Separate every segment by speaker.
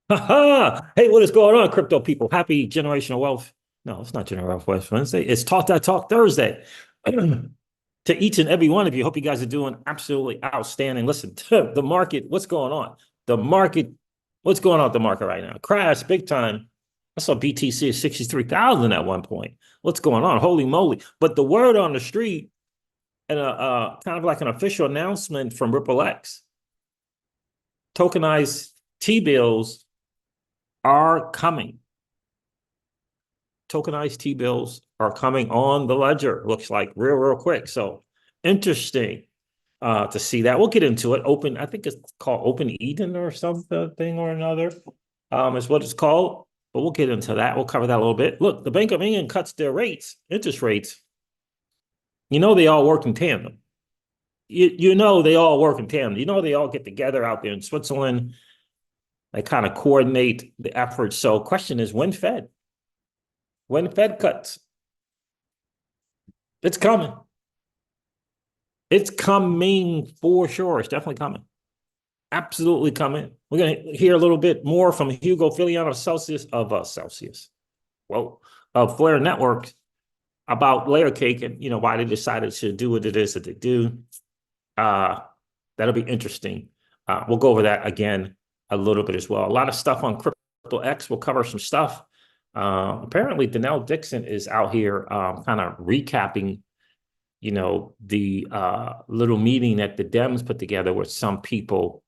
Speaker 1: Hey, what is going on, crypto people? Happy generational wealth. No, it's not generational wealth Wednesday. It's Talk That Talk Thursday. To each and every one of you, hope you guys are doing absolutely outstanding. Listen, to the market, what's going on? The market, what's going on with the market right now? Crash big time. I saw BTC at 63,000 at one point. What's going on? Holy moly. But the word on the street, and kind of like an official announcement from Ripple X, tokenized T-bills are coming. Tokenized T-bills are coming on the ledger. Looks like real quick. So interesting to see that. We'll get into it. I think it's called OpenEden or something or another. Is what it's called. But we'll get into that. We'll cover that a little bit. Look, the Bank of England cuts their rates, interest rates. You know they all work in tandem. You know they all work in tandem. You know they all get together out there in Switzerland. They kind of coordinate the efforts. So question is, when Fed? When Fed cuts? It's coming. It's coming for sure. It's definitely coming. Absolutely coming. We're going to hear a little bit more from Hugo Filiano of Flare Network about Layer Cake and why they decided to do what it is that they do. That'll be interesting. We'll go over that again a little bit as well. A lot of stuff on Crypto X. We'll cover some stuff. Apparently, Denell Dixon is out here kind of recapping, the little meeting that the Dems put together with some people,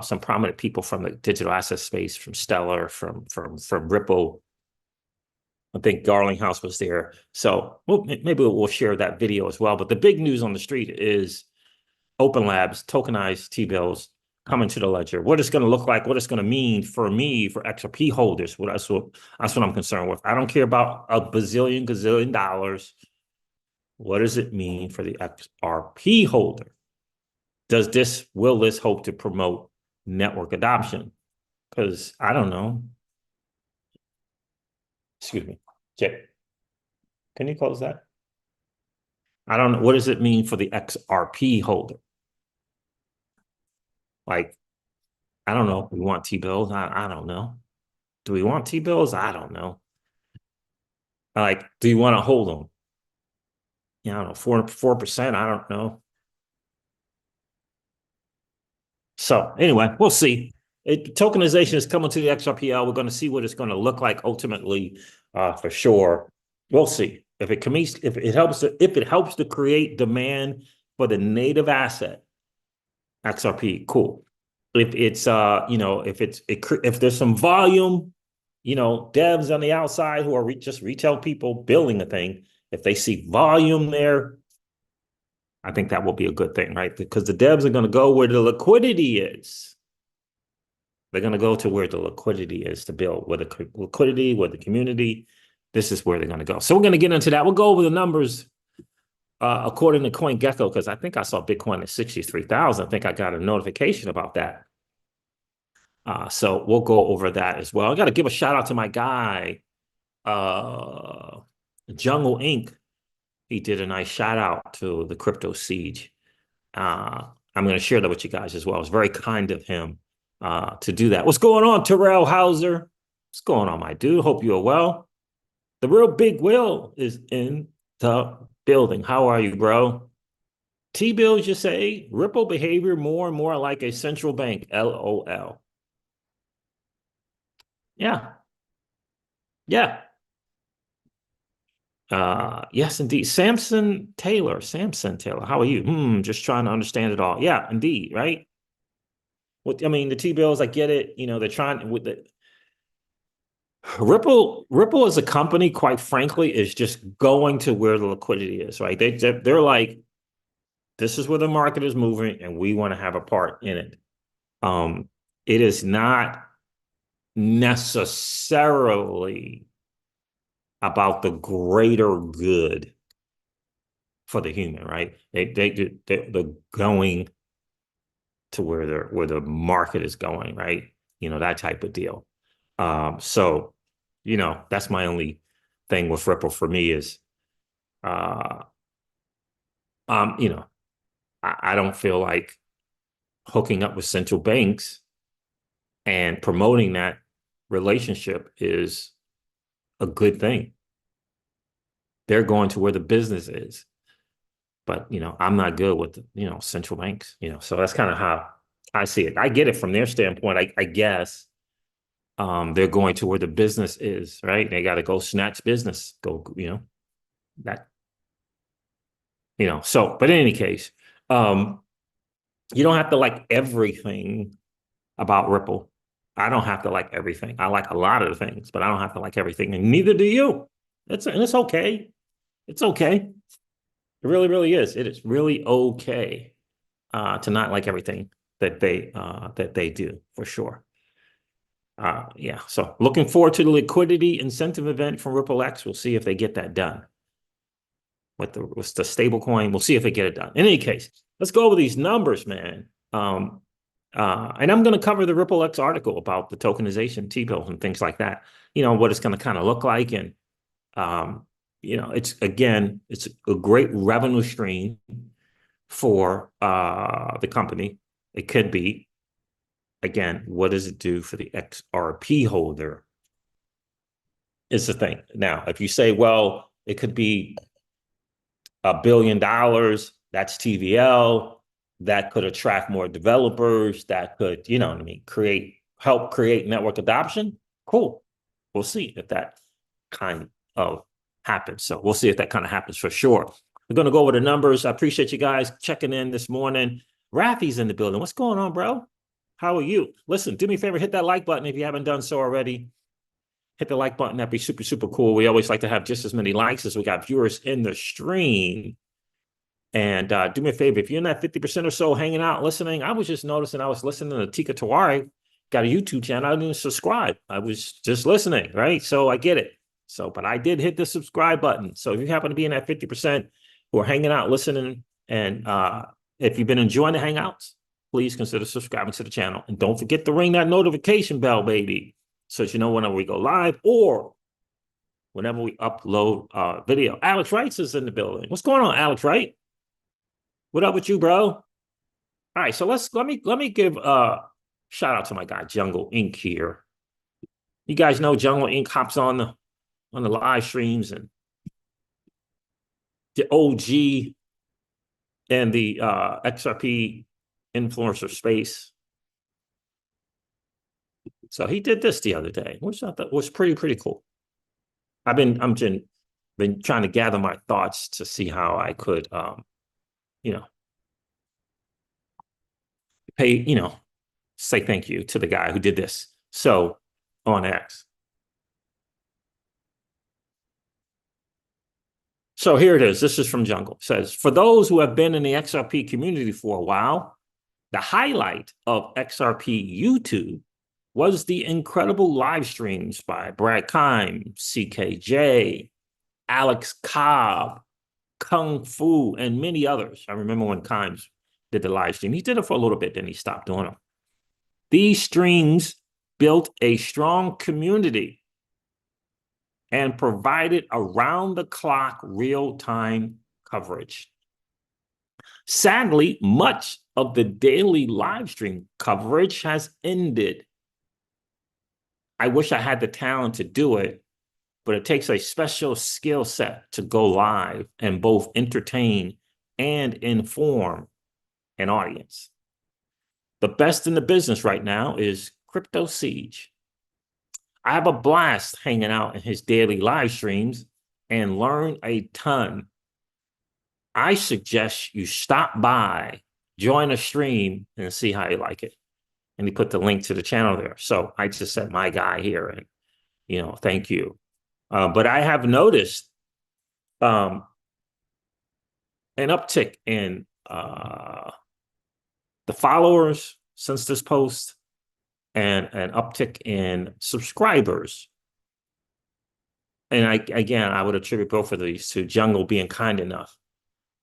Speaker 1: some prominent people from the digital asset space, from Stellar, from Ripple. I think Garlinghouse was there. So maybe we'll share that video as well. But the big news on the street is Open Labs, tokenized T-bills coming to the ledger. What it's going to look like, what it's going to mean for me, for XRP holders. That's what I'm concerned with. I don't care about a gazillion dollars. What does it mean for the XRP holder? Will this hope to promote network adoption? Because I don't know. Excuse me. Jay, can you close that? I don't know. What does it mean for the XRP holder? Like, I don't know. We want T-bills. I don't know. Do we want T-bills? I don't know. Like, do you want to hold them? I don't know, 4%. I don't know. So anyway, we'll see. Tokenization is coming to the XRPL. We're going to see what it's going to look like ultimately, for sure. We'll see if it helps to create demand for the native asset, XRP. Cool. If it's if there's some volume, devs on the outside who are just retail people building a thing, if they see volume there, I think that will be a good thing, right? Because the devs are going to go where the liquidity is. They're going to go to where the liquidity is to build, where the liquidity, where the community, this is where they're going to go. So we're going to get into that. We'll go over the numbers according to CoinGecko, because I think I saw Bitcoin at 63,000. I think I got a notification about that. So we'll go over that as well. I got to give a shout out to my guy, Jungle Inc. He did a nice shout out to the Crypto Siege. I'm going to share that with you guys as well. It was very kind of him to do that. What's going on, Terrell Hauser? What's going on, my dude? Hope you are well. The real big Will is in the building. How are you, bro? T-bills, you say? Ripple behavior more and more like a central bank. LOL. Yeah. Yeah. Yes, indeed. Samson Taylor. How are you? Just trying to understand it all. Yeah, indeed. Right. I mean, the T-bills, I get it. They're trying with the Ripple as a company, quite frankly, is just going to where the liquidity is, right? They're like, this is where the market is moving, and we want to have a part in it. It is not necessarily about the greater good for the human, right? They're going to where the market is going, right? That type of deal. So, that's my only thing with Ripple for me is, I don't feel like hooking up with central banks and promoting that relationship is a good thing. They're going to where the business is. But, I'm not good with, central banks, so that's kind of how I see it. I get it from their standpoint. I guess they're going to where the business is, right? They got to go snatch business, that, so, but in any case, you don't have to like everything about Ripple. I don't have to like everything. I like a lot of the things, but I don't have to like everything, and neither do you. And it's okay. It's okay. It really, really is. It is really okay to not like everything that they do, for sure. Yeah. So looking forward to the liquidity incentive event from Ripple X. We'll see if they get that done with the stable coin. We'll see if they get it done. In any case, let's go over these numbers, man. And I'm going to cover the Ripple X article about the tokenization T-bills and things like that. What it's going to kind of look like, and it's a great revenue stream for the company. It could be, again, what does it do for the XRP holder is the thing. Now, if you say, well, it could be $1 billion, that's TVL, that could attract more developers, that could, help create network adoption. Cool. We'll see if that kind of happens. So we'll see if that kind of happens for sure. We're going to go over the numbers. I appreciate you guys checking in this morning. Rafi's in the building. What's going on, bro? How are you? Listen, do me a favor, hit that like button if you haven't done so already. Hit the like button. That'd be super, super cool. We always like to have just as many likes as we got viewers in the stream. And do me a favor, if you're in that 50% or so hanging out, listening, I was just noticing I was listening to Tika Tawari, got a YouTube channel. I didn't subscribe. I was just listening, right? So I get it. So, but I did hit the subscribe button. So if you happen to be in that 50% who are hanging out, listening, and if you've been enjoying the hangouts, please consider subscribing to the channel. And don't forget to ring that notification bell, baby, so that you know whenever we go live or whenever we upload video. Alex Wright is in the building. What's going on, Alex Wright? What up with you, bro? All right, so let me give a shout out to my guy Jungle Inc. here. You guys know Jungle Inc. hops on the live streams, and the OG and the XRP influencer space. So he did this the other day, which I thought was pretty cool. I've been trying to gather my thoughts to see how I could pay, say thank you to the guy who did this. So on X. So here it is. This is from Jungle. It says, for those who have been in the XRP community for a while, the highlight of XRP YouTube was the incredible live streams by Brad Kime, CKJ, Alex Cobb, Kung Fu, and many others. I remember when Kimes did the live stream. He did it for a little bit, then he stopped doing them. These streams built a strong community and provided around-the-clock real-time coverage. Sadly, much of the daily live stream coverage has ended. I wish I had the talent to do it, but it takes a special skill set to go live and both entertain and inform an audience. The best in the business right now is Crypto Siege. I have a blast hanging out in his daily live streams and learn a ton. I suggest you stop by, join a stream, and see how you like it. And he put the link to the channel there. So I just said my guy here, and thank you. But I have noticed an uptick in the followers since this post, and an uptick in subscribers. And I would attribute both of these to Jungle being kind enough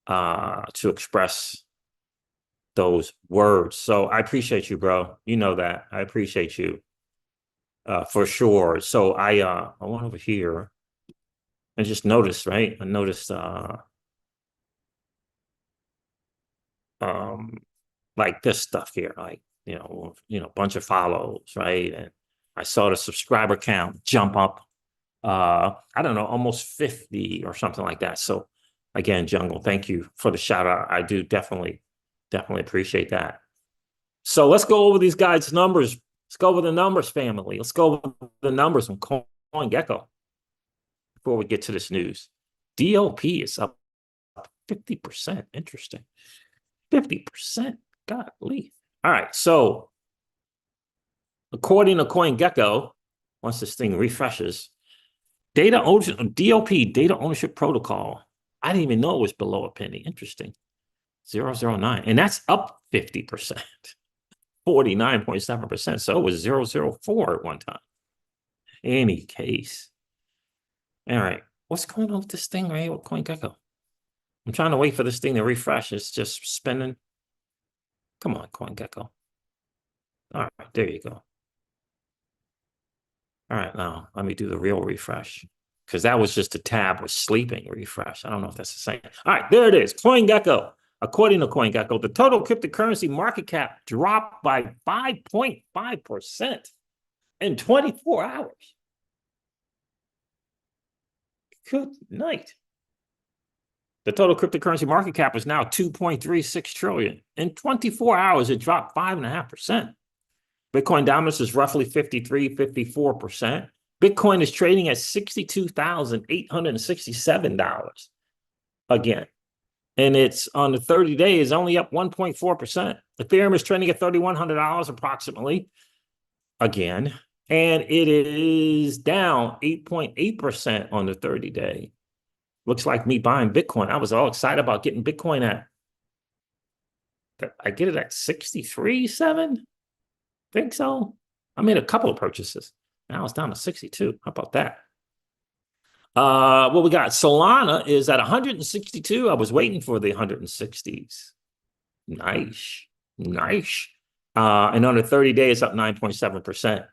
Speaker 1: to express those words. So I appreciate you, bro. You know that. I appreciate you for sure. So I went over here and just noticed, right? I noticed like this stuff here, like, a bunch of follows, right? And I saw the subscriber count jump up, I don't know, almost 50 or something like that. So again, Jungle, thank you for the shout out. I do definitely appreciate that. So let's go over these guys' numbers. Let's go over the numbers, family. Let's go over the numbers from CoinGecko before we get to this news. DOP is up 50%. Interesting. 50%. Golly. All right. So according to CoinGecko, once this thing refreshes, DOP, data ownership protocol. I didn't even know it was below a penny. Interesting. 0.009. And that's up 50%. 49.7%. So it was 0.004 at one time. Any case. All right. What's going on with this thing right here with CoinGecko? I'm trying to wait for this thing to refresh. It's just spinning. Come on, CoinGecko. All right, there you go. All right, now let me do the real refresh, because that was just a tab with sleeping refresh. I don't know if that's the same. All right, there it is. CoinGecko. According to CoinGecko, the total cryptocurrency market cap dropped by 5.5% in 24 hours. Good night. The total cryptocurrency market cap is now 2.36 trillion. In 24 hours, it dropped 5.5%. Bitcoin dominance is roughly 54%. Bitcoin is trading at $62,867 again. And it's on the 30 days only up 1.4%. Ethereum is trading at $3,100 approximately again. And it is down 8.8% on the 30-day. Looks like me buying Bitcoin. I was all excited about getting Bitcoin at, I get it at 63.7. Think so. I made a couple of purchases. Now it's down to 62. How about that? What we got? Solana is at 162. I was waiting for the 160s. Nice. And on the 30 days, up 9.7%.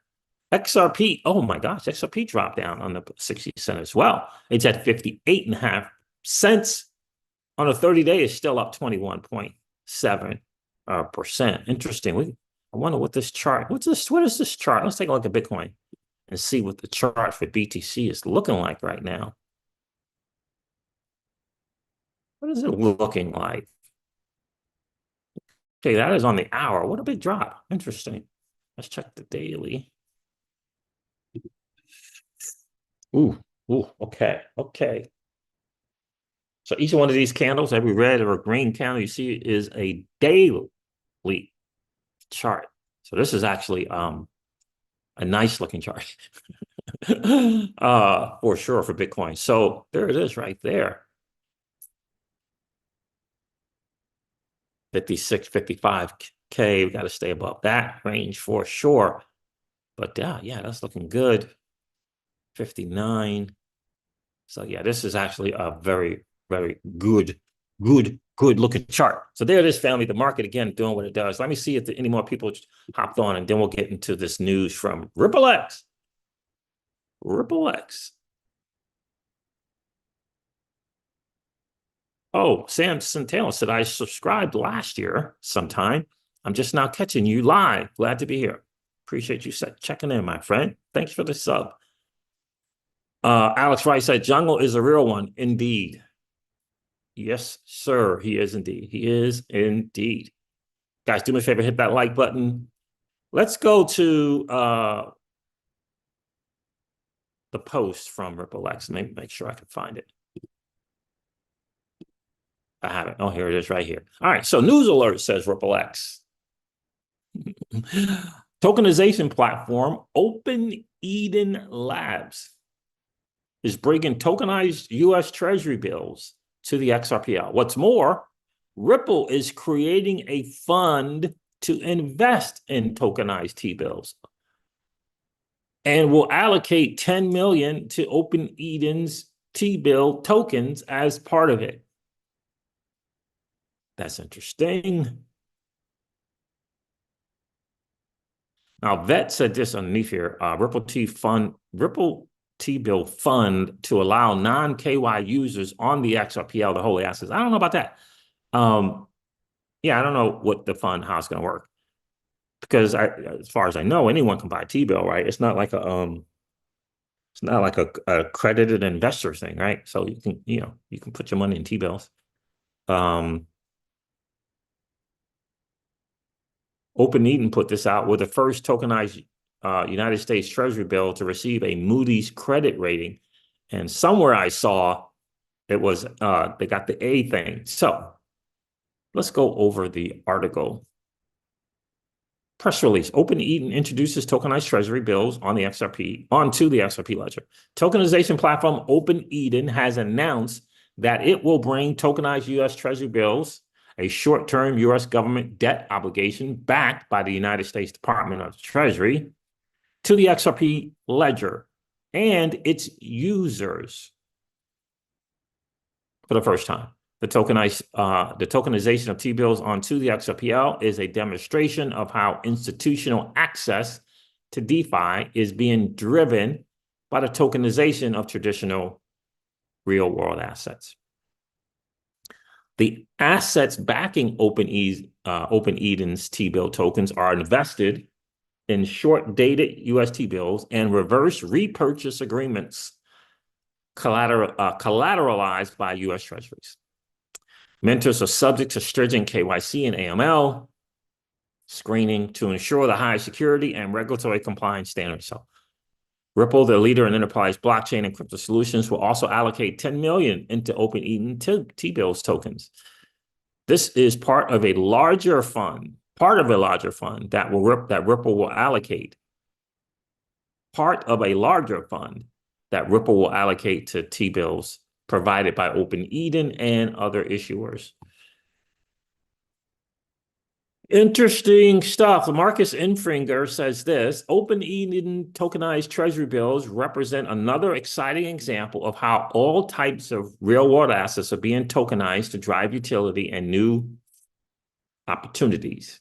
Speaker 1: XRP, oh my gosh, XRP dropped down on the 60 cent as well. It's at 58.5 cents. On the 30 day, it's still up 21.7%. Interesting. I wonder what this chart, what is this chart? Let's take a look at Bitcoin and see what the chart for BTC is looking like right now. What is it looking like? Okay, that is on the hour. What a big drop. Interesting. Let's check the daily. Ooh, okay. So each one of these candles, every red or green candle you see is a daily chart. So this is actually a nice looking chart for sure for Bitcoin. So there it is right there. 56, 55K. We got to stay above that range for sure. But yeah, that's looking good. 59. So yeah, this is actually a very, very good looking chart. So there it is, family. The market again doing what it does. Let me see if any more people hopped on, and then we'll get into this news from RippleX. Oh, Sam Centeno said, I subscribed last year sometime. I'm just now catching you live. Glad to be here. Appreciate you checking in, my friend. Thanks for the sub. Alex Wright said, Jungle is a real one. Indeed. Yes, sir. He is indeed. Guys, do me a favor, hit that like button. Let's go to the post from RippleX. Make sure I can find it. I have it. Oh, here it is right here. All right. So news alert, says RippleX. Tokenization platform OpenEden Labs is bringing tokenized U.S. Treasury bills to the XRPL. What's more, Ripple is creating a fund to invest in tokenized T-bills and will allocate 10 million to OpenEden's T-bill tokens as part of it. That's interesting. Now, Vet said this underneath here, Ripple T-bill fund to allow non-KY users on the XRPL to hold assets. I don't know about that. Yeah, I don't know what the fund, how it's going to work. Because as far as I know, anyone can buy T-bill, right? It's not like a accredited investor thing, right? So you can put your money in T-bills. OpenEden put this out with the first tokenized United States Treasury bill to receive a Moody's credit rating. And somewhere I saw it was they got the A thing. So let's go over the article. Press release. OpenEden introduces tokenized treasury bills on the XRP onto the XRP ledger. Tokenization platform OpenEden has announced that it will bring tokenized U.S. treasury bills, a short-term U.S. government debt obligation backed by the United States Department of Treasury, to the XRP ledger and its users for the first time. The tokenization of T-bills onto the XRPL is a demonstration of how institutional access to DeFi is being driven by the tokenization of traditional real-world assets. The assets backing OpenEden's T-bill tokens are invested in short-dated US T-bills and reverse repurchase agreements collateralized by US Treasuries. Mentors are subject to stringent KYC and AML screening to ensure the high security and regulatory compliance standards. So Ripple, the leader in enterprise blockchain and crypto solutions, will also allocate $10 million into OpenEden T-bills tokens. This is part of a larger fund that Ripple will allocate. Part of a larger fund that Ripple will allocate to T-bills provided by OpenEden and other issuers. Interesting stuff. Marcus Infringer says this: OpenEden tokenized treasury bills represent another exciting example of how all types of real-world assets are being tokenized to drive utility and new opportunities.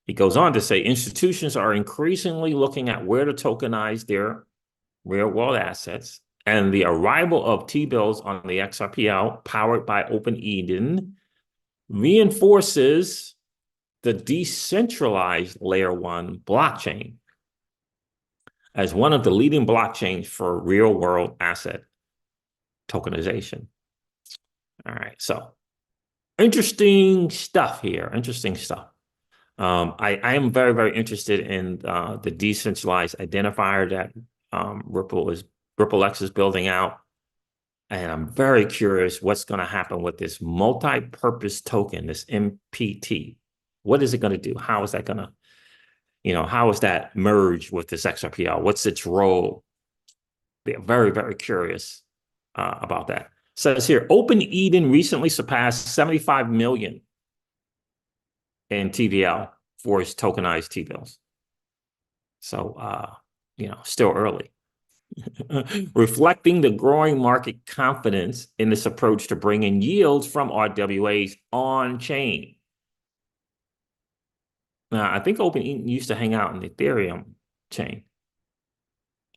Speaker 1: He goes on to say institutions are increasingly looking at where to tokenize their real-world assets, and the arrival of T-bills on the XRPL powered by OpenEden reinforces the decentralized layer 1 blockchain as one of the leading blockchains for real-world asset tokenization. All right, so interesting stuff here. Interesting stuff. I am very, very interested in the decentralized identifier that RippleX is building out. And I'm very curious what's going to happen with this multi-purpose token, this MPT. What is it going to do? How is that going to, how is that merged with this XRPL? What's its role? They're very, very curious about that. It says here, OpenEden recently surpassed 75 million in TVL for its tokenized T-bills. So, still early. Reflecting the growing market confidence in this approach to bringing yields from RWAs on-chain. Now, I think OpenEden used to hang out in the Ethereum chain.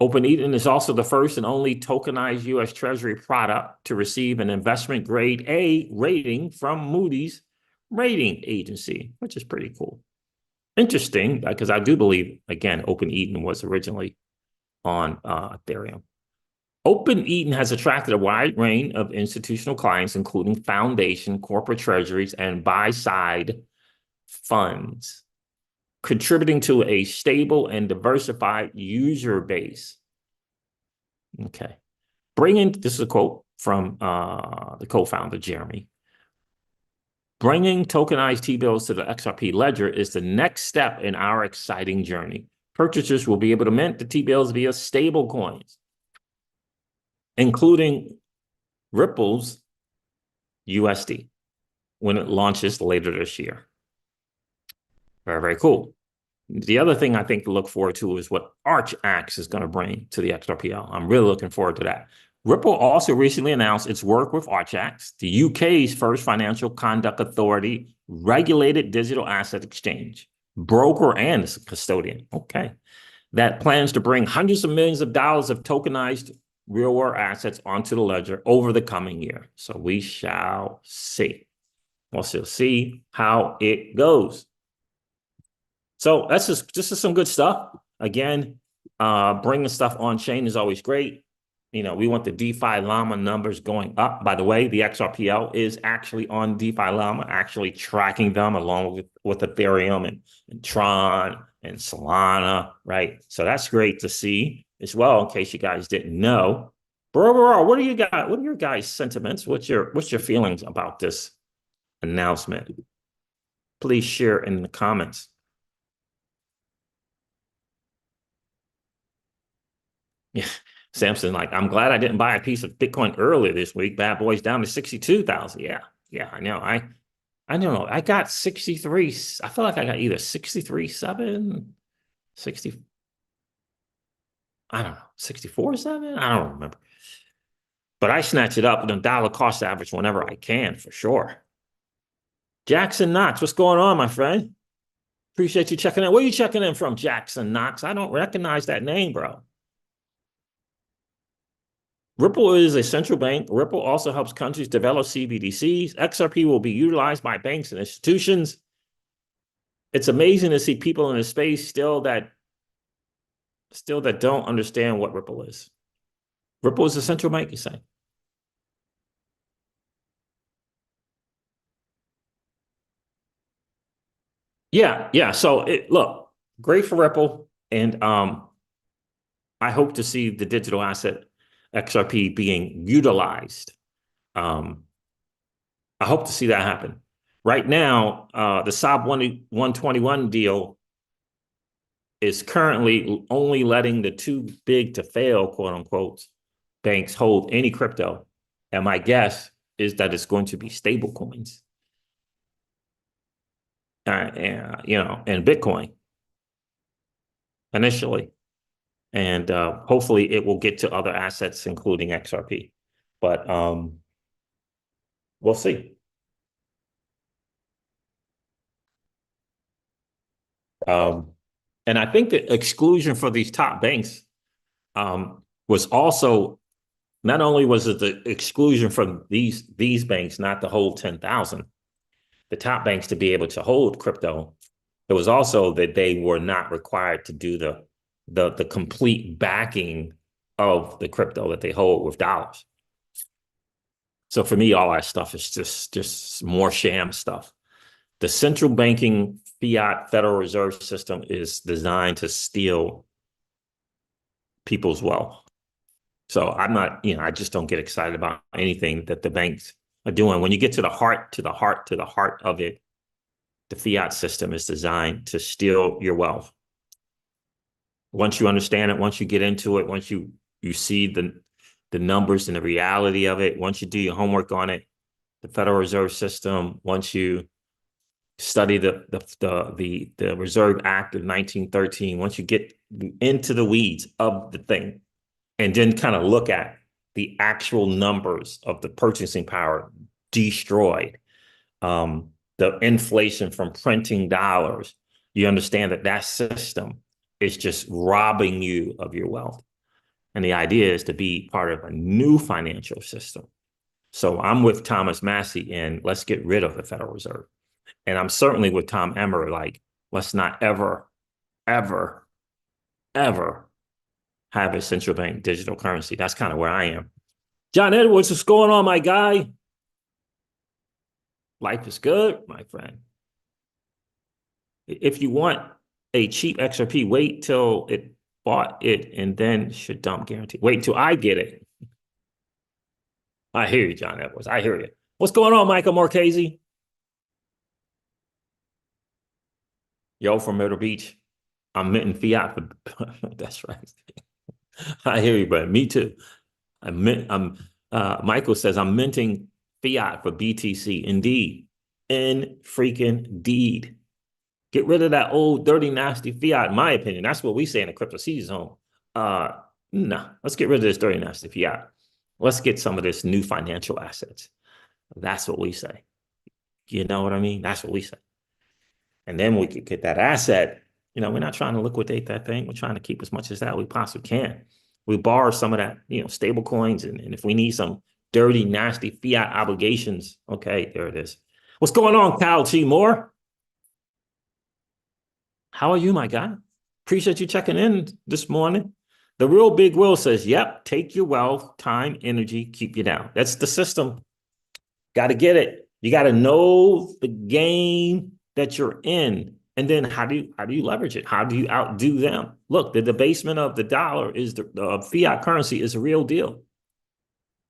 Speaker 1: OpenEden is also the first and only tokenized U.S. Treasury product to receive an investment grade A rating from Moody's rating agency, which is pretty cool. Interesting, because I do believe, again, OpenEden was originally on Ethereum. OpenEden has attracted a wide range of institutional clients, including foundation, corporate treasuries, and buy-side funds, contributing to a stable and diversified user base. Okay. This is a quote from the co-founder, Jeremy. Bringing tokenized T-bills to the XRP ledger is the next step in our exciting journey. Purchasers will be able to mint the T-bills via stable coins, including Ripple's USD, when it launches later this year. Very, very cool. The other thing I think to look forward to is what ArchAx is going to bring to the XRPL. I'm really looking forward to that. Ripple also recently announced its work with ArchAx, the UK's first financial conduct authority regulated digital asset exchange, broker and custodian. Okay. That plans to bring hundreds of millions of dollars of tokenized real-world assets onto the ledger over the coming year. So we shall see. We'll still see how it goes. So this is some good stuff. Again, bringing stuff on chain is always great. We want the DeFiLlama numbers going up. By the way, the XRPL is actually on DeFiLlama, actually tracking them along with Ethereum and Tron and Solana, right? So that's great to see as well, in case you guys didn't know. But overall, what are your guys' sentiments? What's your feelings about this announcement? Please share in the comments. Yeah, Samson, like, I'm glad I didn't buy a piece of Bitcoin earlier this week. Bad boy's down to 62,000. Yeah, I know. I don't know. I got 63. I feel like I got either 63.7, 60. I don't know, 64.7. I don't remember. But I snatch it up with a dollar cost average whenever I can, for sure. Jackson Knox, what's going on, my friend? Appreciate you checking in. Where are you checking in from, Jackson Knox? I don't recognize that name, bro. Ripple is a central bank. Ripple also helps countries develop CBDCs. XRP will be utilized by banks and institutions. It's amazing to see people in the space still that don't understand what Ripple is. Ripple is a central bank, you say? Yeah. So look, great for Ripple, and I hope to see the digital asset XRP being utilized. I hope to see that happen. Right now, the SOB 121 deal is currently only letting the too big to fail, quote unquote, banks hold any crypto. And my guess is that it's going to be stable coins. And Bitcoin initially. And hopefully it will get to other assets, including XRP. But we'll see. And I think the exclusion for these top banks was also, not only was it the exclusion from these banks not to hold 10,000, the top banks to be able to hold crypto, it was also that they were not required to do the complete backing of the crypto that they hold with dollars. So for me, all that stuff is just more sham stuff. The central banking fiat Federal Reserve System is designed to steal people's wealth. So I'm not, I just don't get excited about anything that the banks are doing. When you get to the heart of it, the fiat system is designed to steal your wealth. Once you understand it, once you get into it, once you see the numbers and the reality of it, once you do your homework on it, the Federal Reserve System, once you study the Reserve Act of 1913, once you get into the weeds of the thing, and then kind of look at the actual numbers of the purchasing power destroyed, the inflation from printing dollars, you understand that system is just robbing you of your wealth. And the idea is to be part of a new financial system. So I'm with Thomas Massey in let's get rid of the Federal Reserve. And I'm certainly with Tom Emmer, like, let's not ever, ever, ever have a central bank digital currency. That's kind of where I am. John Edwards, what's going on, my guy? Life is good, my friend. If you want a cheap XRP, wait till it bought it and then should dump guarantee. Wait until I get it. I hear you, John Edwards. I hear you. What's going on, Michael Marchese? Yo, from Myrtle Beach. I'm minting fiat for that's right. I hear you, bro. Me too. Michael says I'm minting fiat for BTC. Indeed. In freaking deed. Get rid of that old, dirty, nasty fiat, in my opinion. That's what we say in the Crypto Season Zone. No, let's get rid of this dirty, nasty fiat. Let's get some of this new financial assets. That's what we say. You know what I mean? That's what we say. And then we could get that asset. We're not trying to liquidate that thing. We're trying to keep as much as that we possibly can. We borrow some of that, stable coins. And if we need some dirty, nasty fiat obligations, okay, there it is. What's going on, Kyle T. Moore? How are you, my guy? Appreciate you checking in this morning. The real Big Will says, yep, take your wealth, time, energy, keep you down. That's the system. Got to get it. You got to know the game that you're in. And then how do you leverage it? How do you outdo them? Look, the debasement of the dollar is the fiat currency is a real deal.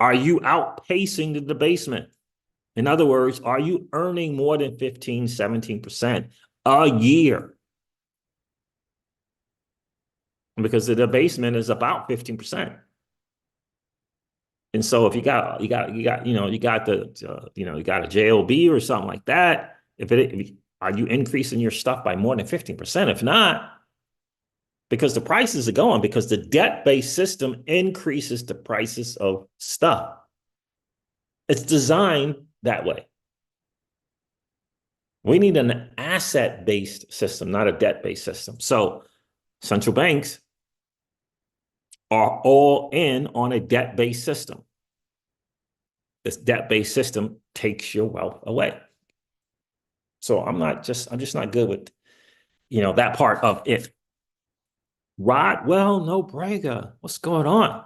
Speaker 1: Are you outpacing the debasement? In other words, are you earning more than 15, 17% a year? Because the debasement is about 15%. And so if you got the you got a JOB or something like that, are you increasing your stuff by more than 15%? If not, because the prices are going, because the debt-based system increases the prices of stuff. It's designed that way. We need an asset-based system, not a debt-based system. So central banks are all in on a debt-based system. This debt-based system takes your wealth away. So I'm just not good with, that part of it. Rodwell, no Braga. What's going on?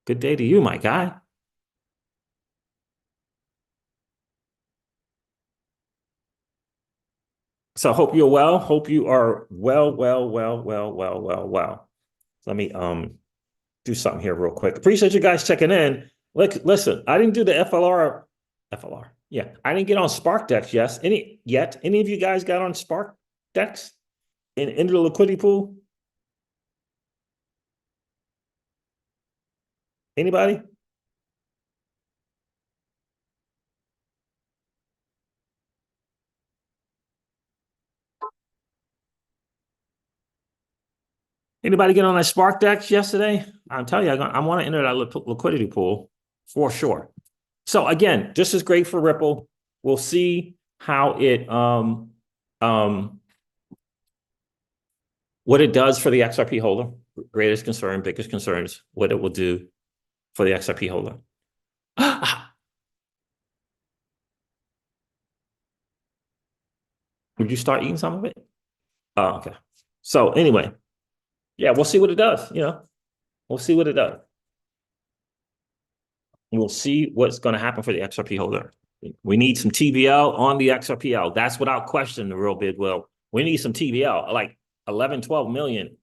Speaker 1: Good day to you, my guy. So hope you're well. Hope you are well. Let me do something here real quick. Appreciate you guys checking in. Look, listen, I didn't do the FLR. Yeah, I didn't get on SparkDex yet. Any of you guys got on SparkDex into the liquidity pool? Anybody? Anybody get on that SparkDex yesterday? I'm telling you, I want to enter that liquidity pool for sure. So again, this is great for Ripple. We'll see how it what it does for the XRP holder. Greatest concern, biggest concerns, what it will do for the XRP holder. Would you start eating some of it? Oh, okay. So anyway, yeah, we'll see what it does. We'll see what it does. We'll see what's going to happen for the XRP holder. We need some TVL on the XRPL. That's without question the real big will. We need some TVL, like 11, 12 million.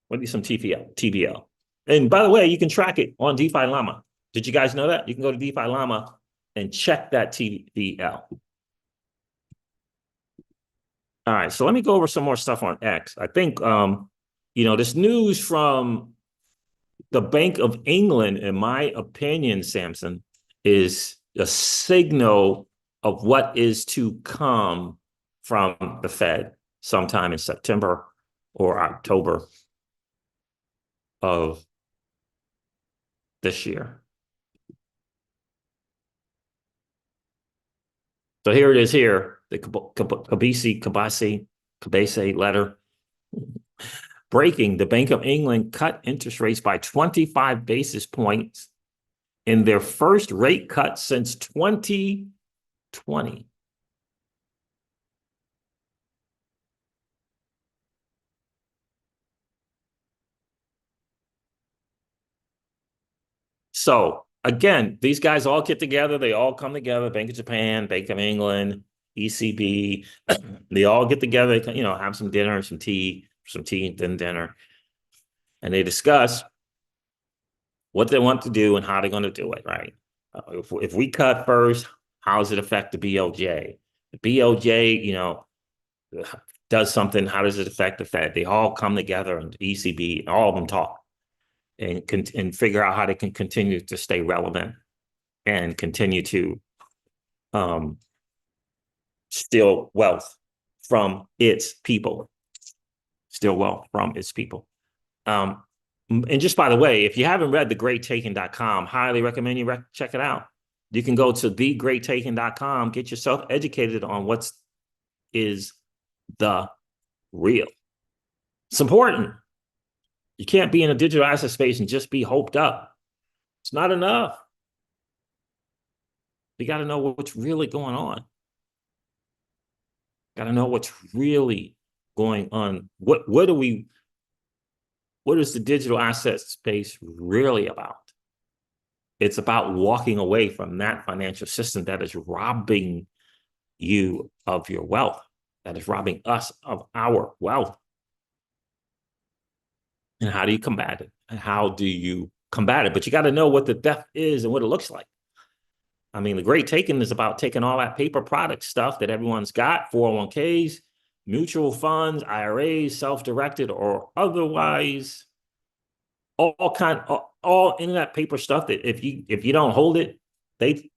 Speaker 1: We need some TVL. And by the way, you can track it on DeFiLlama. Did you guys know that? You can go to DeFiLlama and check that TVL. All right, so let me go over some more stuff on X. I think, this news from the Bank of England, in my opinion, Samson, is a signal of what is to come from the Fed sometime in September or October of this year. So here it is here, the Kabase letter. Breaking, the Bank of England cut interest rates by 25 basis points in their first rate cut since 2020. So again, these guys all get together. They all come together. Bank of Japan, Bank of England, ECB. They all get together, have some dinner, some tea, and then dinner. And they discuss what they want to do and how they're going to do it, right? If we cut first, how does it affect the BOJ? The BOJ, does something. How does it affect the Fed? They all come together, and the ECB, and all of them talk and figure out how they can continue to stay relevant and continue to steal wealth from its people. And just by the way, if you haven't read thegreattaking.com, highly recommend you check it out. You can go to thegreattaking.com, get yourself educated on what is the real. It's important. You can't be in a digital asset space and just be hoped up. It's not enough. You got to know what's really going on. Got to know what's really going on. What is the digital asset space really about? It's about walking away from that financial system that is robbing you of your wealth, that is robbing us of our wealth. And how do you combat it? And how do you combat it? But you got to know what the theft is and what it looks like. I mean, the great taking is about taking all that paper product stuff that everyone's got, 401ks, mutual funds, IRAs, self-directed or otherwise, all internet paper stuff that if you don't hold it, they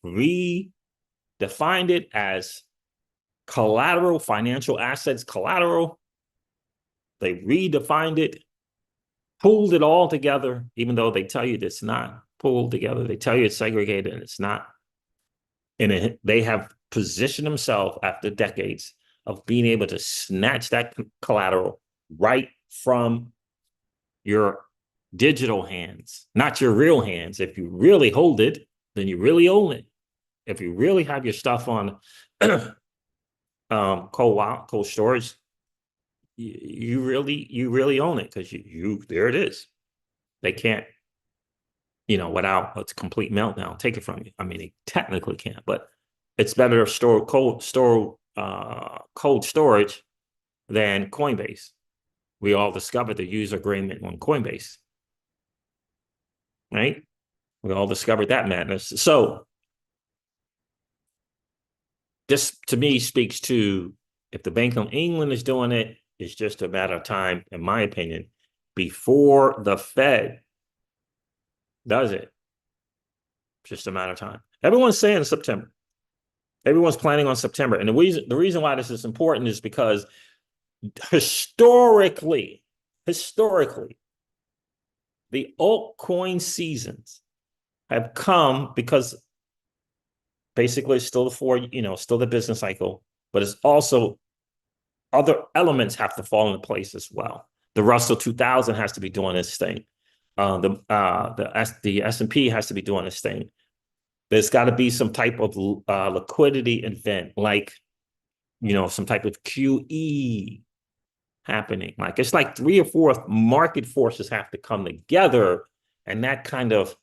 Speaker 1: redefined it as collateral, financial assets collateral. They redefined it, pulled it all together, even though they tell you it's not pulled together. They tell you it's segregated and it's not. And they have positioned themselves after decades of being able to snatch that collateral right from your digital hands, not your real hands. If you really hold it, then you really own it. If you really have your stuff on cold storage, you really own it, because you there it is. They can't, without a complete meltdown, take it from you. I mean, they technically can't, but it's better to store cold storage than Coinbase. We all discovered the user agreement on Coinbase, right? We all discovered that madness. So this, to me, speaks to, if the Bank of England is doing it, it's just a matter of time, in my opinion, before the Fed does it. Just a matter of time. Everyone's saying September. Everyone's planning on September. And the reason why this is important is because historically, the altcoin seasons have come because basically it's still still the business cycle, but it's also other elements have to fall into place as well. The Russell 2000 has to be doing its thing. The S&P has to be doing its thing. There's got to be some type of liquidity event, like, some type of QE happening. Like, it's like 3 or 4 market forces have to come together, and that kind of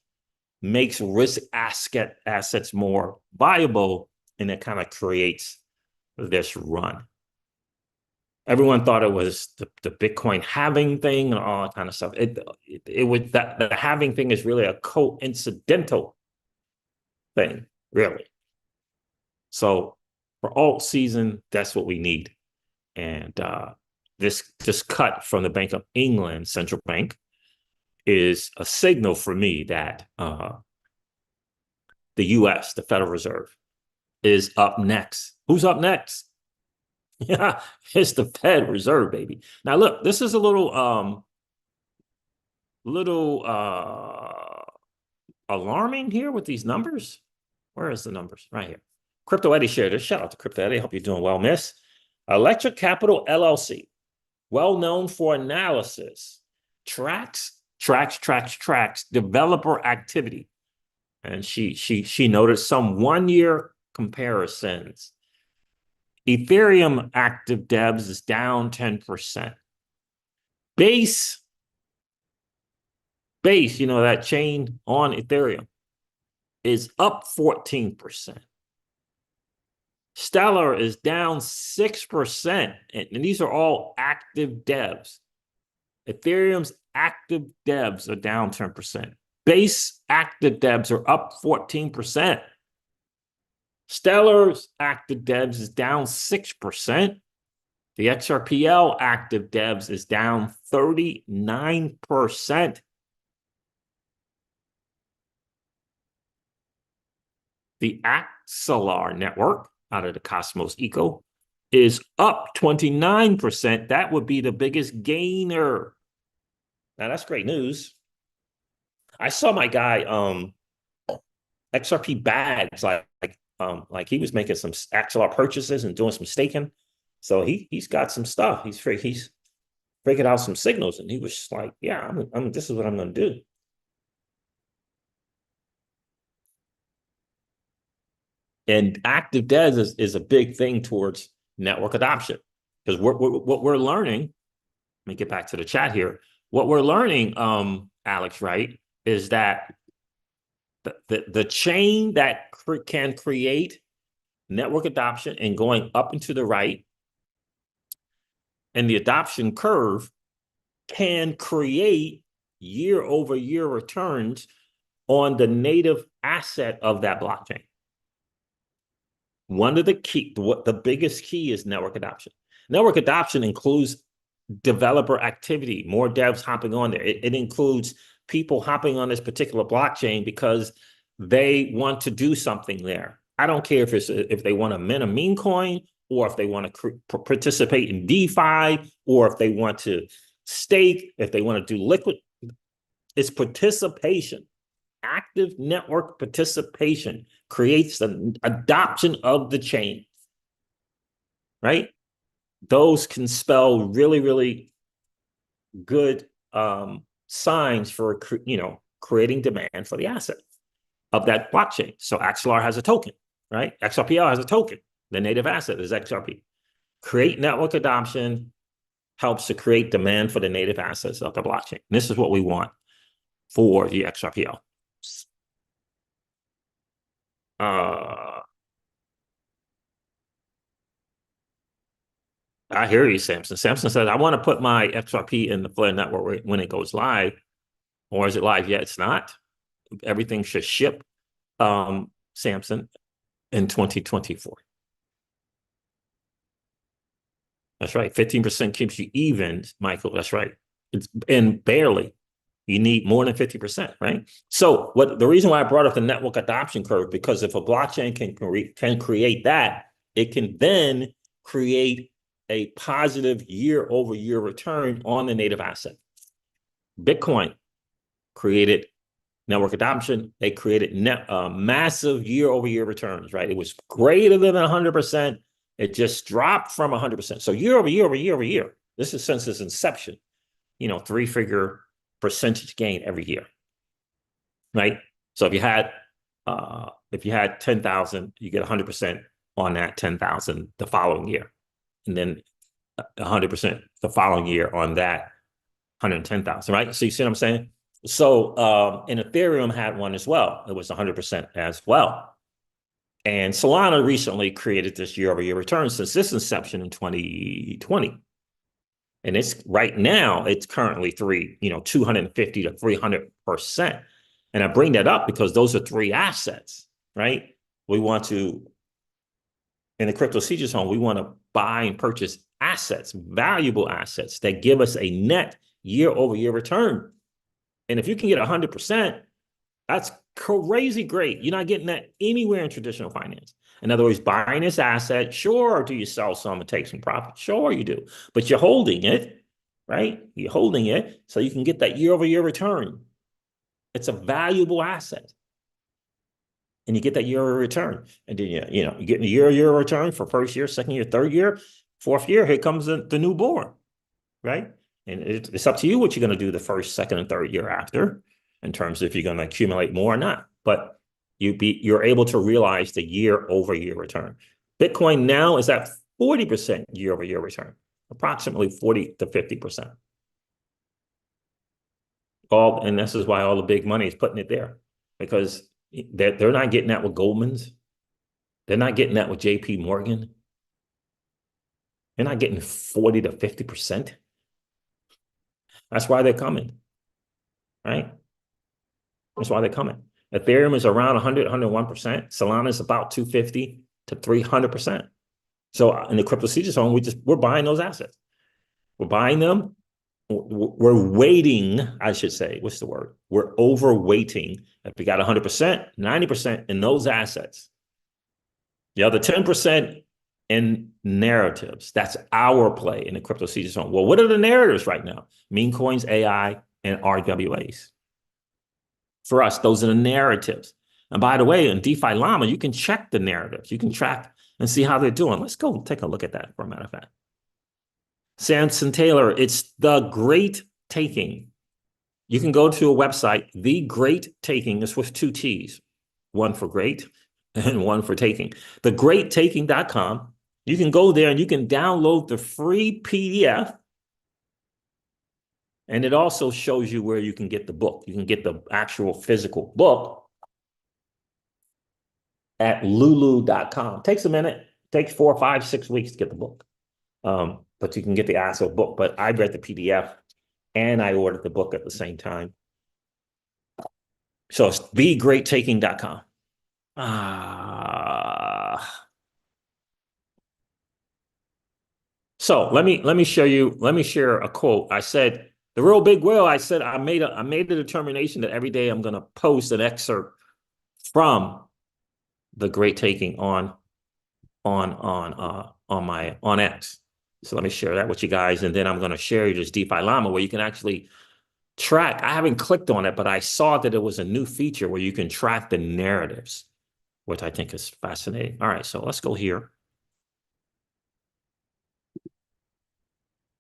Speaker 1: makes risk assets more viable, and it kind of creates this run. Everyone thought it was the Bitcoin halving thing and all that kind of stuff. It was that the halving thing is really a coincidental thing, really. So for alt season, that's what we need. And this cut from the Bank of England central bank is a signal for me that the U.S., the Federal Reserve, is up next. Who's up next? Yeah, it's the Fed Reserve, baby. Now, look, this is a little alarming here with these numbers. Where is the numbers? Right here. Crypto Eddie shared this. Shout out to Crypto Eddie. Hope you're doing well, miss. Electric Capital LLC, well known for analysis, tracks developer activity. And she noted some 1-year comparisons. Ethereum active devs is down 10%. Base, that chain on Ethereum, is up 14%. Stellar is down 6%. And these are all active devs. Ethereum's active devs are down 10%. Base active devs are up 14%. Stellar's active devs is down 6%. The XRPL active devs is down 39%. The Axelar network out of the Cosmos Eco is up 29%. That would be the biggest gainer. Now, that's great news. I saw my guy, XRP Bags, like he was making some Axelar purchases and doing some staking. So he's got some stuff. He's breaking out some signals, and he was just like, yeah, this is what I'm going to do. And active DES is a big thing towards network adoption. Because what we're learning, let me get back to the chat here. What we're learning, Alex, right, is that the chain that can create network adoption and going up and to the right, and the adoption curve can create year-over-year returns on the native asset of that blockchain. One of the the biggest key is network adoption. Network adoption includes developer activity, more devs hopping on there. It includes people hopping on this particular blockchain because they want to do something there. I don't care if they want to mint a meme coin, or if they want to participate in DeFi, or if they want to stake, if they want to do liquid. It's participation. Active network participation creates the adoption of the chain, right? Those can spell really, really good signs for, creating demand for the asset of that blockchain. So XLR has a token, right? XRPL has a token. The native asset is XRP. Create network adoption helps to create demand for the native assets of the blockchain. And this is what we want for the XRPL. I hear you, Samson. Samson said, I want to put my XRP in the Flare network when it goes live. Or is it live yet? It's not. Everything should ship, Samson, in 2024. That's right. 15% keeps you even, Michael. That's right. And barely. You need more than 50%, right? So the reason why I brought up the network adoption curve, because if a blockchain can create that, it can then create a positive year-over-year return on the native asset. Bitcoin created network adoption. They created massive year-over-year returns, right? It was greater than 100%. It just dropped from 100%. So year-over-year. This is since its inception, 3-figure percentage gain every year, right? So if you had 10,000, you get 100% on that 10,000 the following year, and then 100% the following year on that 110,000, right? So you see what I'm saying? So and Ethereum had one as well. It was 100% as well. And Solana recently created this year-over-year return since its inception in 2020. And it's right now, it's currently 250 to 300%. And I bring that up because those are three assets, right? We want to, in the crypto seizure zone, we want to buy and purchase assets, valuable assets that give us a net year-over-year return. And if you can get 100%, that's crazy great. You're not getting that anywhere in traditional finance. In other words, buying this asset, sure, do you sell some and take some profit? Sure, you do. But you're holding it, right? You're holding it so you can get that year-over-year return. It's a valuable asset. And you get that year-over-year return. And then, you're getting a year-over-year return for first year, second year, third year, fourth year, here comes the newborn, right? And it's up to you what you're going to do the first, second, and third year after, in terms of if you're going to accumulate more or not. But you're able to realize the year-over-year return. Bitcoin now is at 40% year-over-year return, approximately 40 to 50%. And this is why all the big money is putting it there, because they're not getting that with Goldman's. They're not getting that with JP Morgan. They're not getting 40 to 50%. That's why they're coming, right? That's why they're coming. Ethereum is around 100, 101%. Solana is about 250 to 300%. So in the crypto seizure zone, we're buying those assets. We're buying them. We're waiting, I should say. What's the word? We're overweighting. If we got 100%, 90% in those assets. The other 10% in narratives. That's our play in the crypto seizure zone. Well, what are the narratives right now? Meme coins, AI, and RWAs. For us, those are the narratives. And by the way, in DeFiLlama, you can check the narratives. You can track and see how they're doing. Let's go take a look at that, for a matter of fact. Samson Taylor, it's The Great Taking. You can go to a website, The Great Taking. It's with 2 T's. One for great and one for taking. TheGreatTaking.com. You can go there and you can download the free PDF. And it also shows you where you can get the book. You can get the actual physical book at lulu.com. Takes a minute. Takes 4, 5, 6 weeks to get the book. But you can get the actual book. But I read the PDF and I ordered the book at the same time. So it's thegreattaking.com. So let me show you. Let me share a quote. I said, the real big whale. I said I made a determination that every day I'm going to post an excerpt from The Great Taking on X. So let me share that with you guys, and then I'm going to share you this DeFiLlama where you can actually track. I haven't clicked on it, but I saw that it was a new feature where you can track the narratives, which I think is fascinating. All right, so let's go here.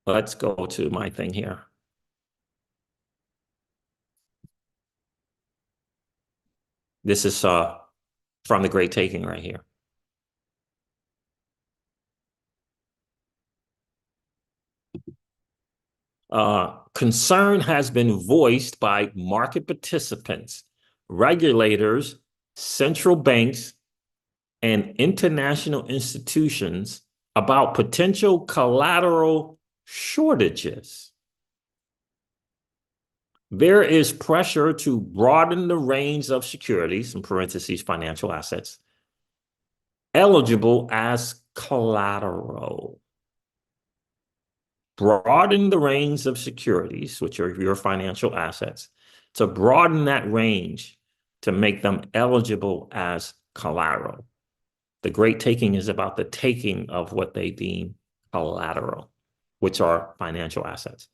Speaker 1: Let's go to my thing here. This is from The Great Taking right here. Concern has been voiced by market participants, regulators, central banks, and international institutions about potential collateral shortages. There is pressure to broaden the range of securities, in parentheses, financial assets, eligible as collateral. Broaden the range of securities, which are your financial assets, to broaden that range to make them eligible as collateral. The Great Taking is about the taking of what they deem collateral, which are financial assets.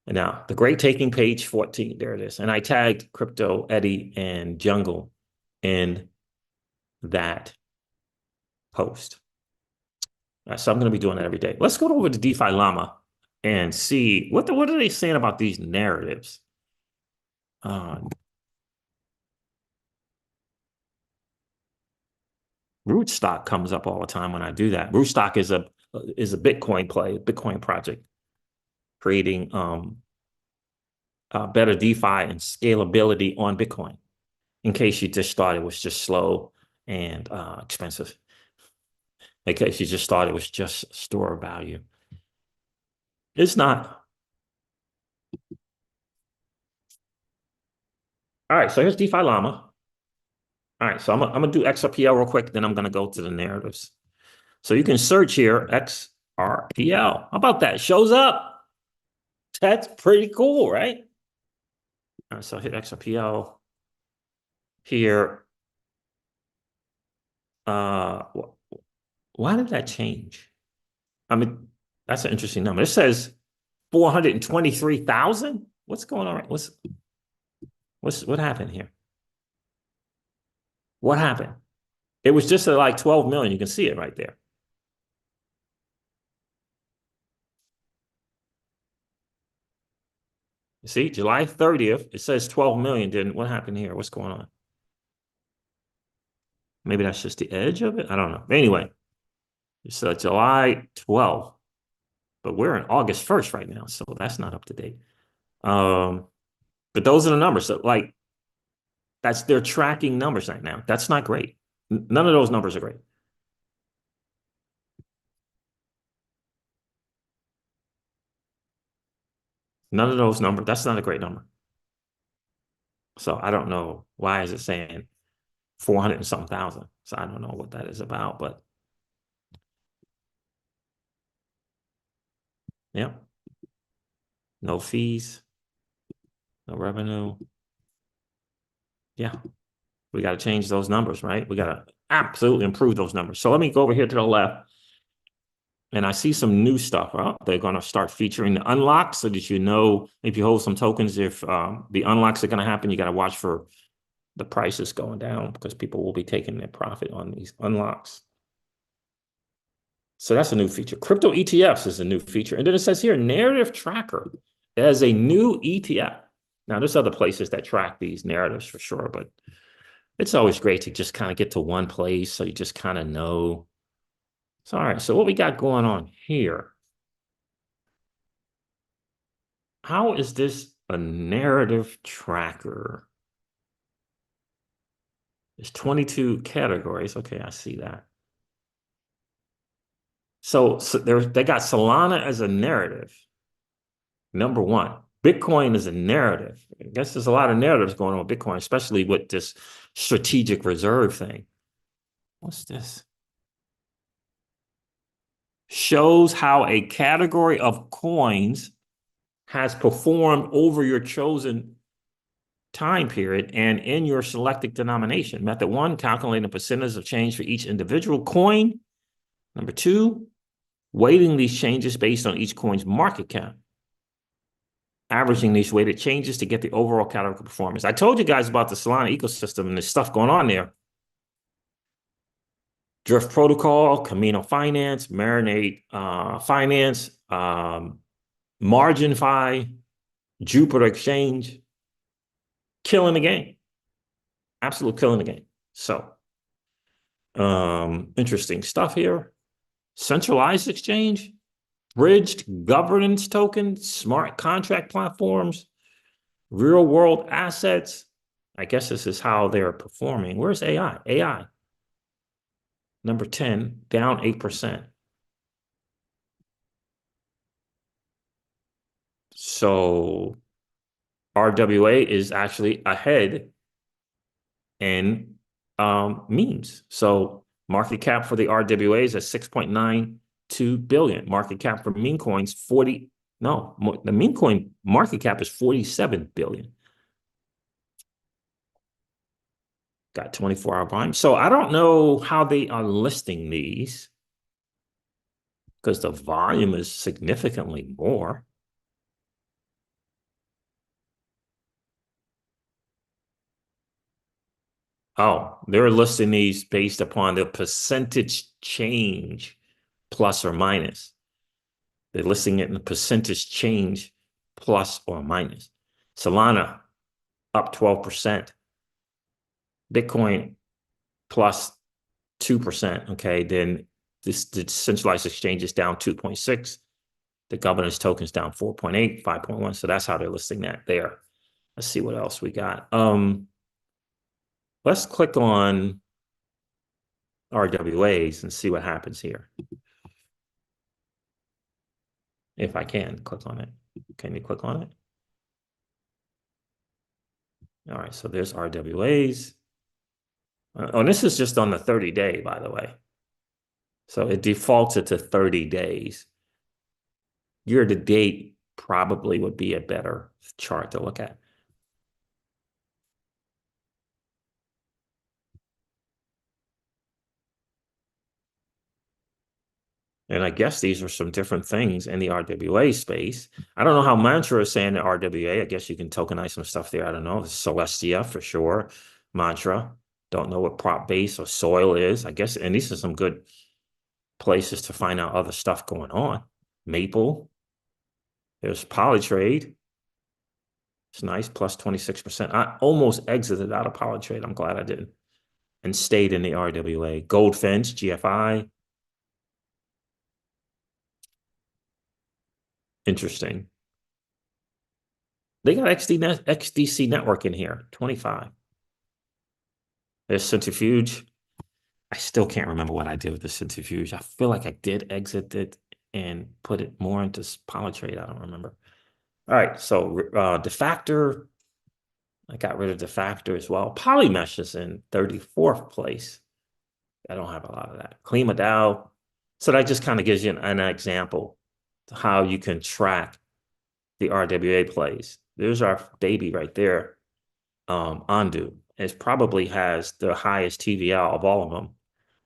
Speaker 1: And now, The Great Taking, page 14, there it is. And I tagged Crypto, Eddie, and Jungle in that post. So I'm going to be doing that every day. Let's go over to DeFiLlama and see what are they saying about these narratives. Rootstock comes up all the time when I do that. Rootstock is a Bitcoin play, Bitcoin project, creating better DeFi and scalability on Bitcoin. In case you just thought it was just slow and expensive. In case you just thought it was just store value. It's not. All right, so here's DeFiLlama. All right, so I'm gonna do XRPL real quick, then I'm gonna go to the narratives. So you can search here, XRPL. How about that? Shows up. That's pretty cool, right? All right, so hit XRPL here. Why did that change? I mean, that's an interesting number. It says 423,000. What's going on? What happened here? What happened? It was just at like 12 million. You can see it right there. You see, July 30th, it says 12 million. Didn't, what happened here? What's going on? Maybe that's just the edge of it. I don't know. Anyway, it's July 12th, but we're in August 1st right now. So that's not up to date. But those are the numbers. So like, they're tracking numbers right now. That's not great. None of those numbers are great. None of those numbers. That's not a great number. So I don't know why is it saying 400 and something thousand. So I don't know what that is about, but yeah. No fees, no revenue. Yeah. We got to change those numbers, right? We got to absolutely improve those numbers. So let me go over here to the left. And I see some new stuff. They're going to start featuring the unlocks so that you know if you hold some tokens, if the unlocks are going to happen, you got to watch for the prices going down because people will be taking their profit on these unlocks. So that's a new feature. Crypto ETFs is a new feature. And then it says here, narrative tracker as a new ETF. Now, there's other places that track these narratives for sure, but It's always great to just kind of get to one place so you just kind of know. So, all right, so what we got going on here? How is this a narrative tracker? There's 22 categories. Okay, I see that. So they got Solana as a narrative. Number one, Bitcoin is a narrative. I guess there's a lot of narratives going on with Bitcoin, especially with this strategic reserve thing. What's this? Shows how a category of coins has performed over your chosen time period and in your selected denomination. Method one, calculating the percentage of change for each individual coin. Number two, weighting these changes based on each coin's market cap. Averaging these weighted changes to get the overall category performance. I told you guys about the Solana ecosystem and the stuff going on there. Drift Protocol, Camino Finance, Marinate Finance, MarginFi, Jupiter Exchange, killing the game. Absolute killing the game. So, interesting stuff here. Centralized exchange, bridged governance tokens, smart contract platforms, real world assets. I guess this is how they're performing. Where's AI? AI. Number 10, down 8%. So RWA is actually ahead in memes. So market cap for the RWA is at 6.92 billion. Market cap for meme coins, the meme coin market cap is 47 billion. Got 24-hour volume. So I don't know how they are listing these because the volume is significantly more. Oh, they're listing these based upon the percentage change, plus or minus. They're listing it in the percentage change, plus or minus. Solana up 12%. Bitcoin plus 2%. Okay, then the centralized exchange is down 2.6. The governance token's down 4.8, 5.1. So that's how they're listing that there. Let's see what else we got. Let's click on RWAs and see what happens here. If I can click on it. Can you click on it? All right, so there's RWAs. Oh, and this is just on the 30-day, by the way. So it defaults it to 30 days. Year to date probably would be a better chart to look at. And I guess these are some different things in the RWA space. I don't know how Mantra is saying the RWA. I guess you can tokenize some stuff there. I don't know. Celestia for sure. Mantra. Don't know what prop base or soil is. I guess, and these are some good places to find out other stuff going on. Maple. There's Polytrade. It's nice, plus 26%. I almost exited out of Polytrade. I'm glad I didn't. And stayed in the RWA. Goldfinch, GFI. Interesting. They got XDC network in here, 25. There's Centrifuge. I still can't remember what I did with the Centrifuge. I feel like I did exit it and put it more into Polytrade. I don't remember. All right, so Defactor. I got rid of Defactor as well. Polymesh is in 34th place. I don't have a lot of that. ClimaDAO. So that just kind of gives you an example of how you can track the RWA plays. There's our baby right there. Ondu. It probably has the highest TVL of all of them.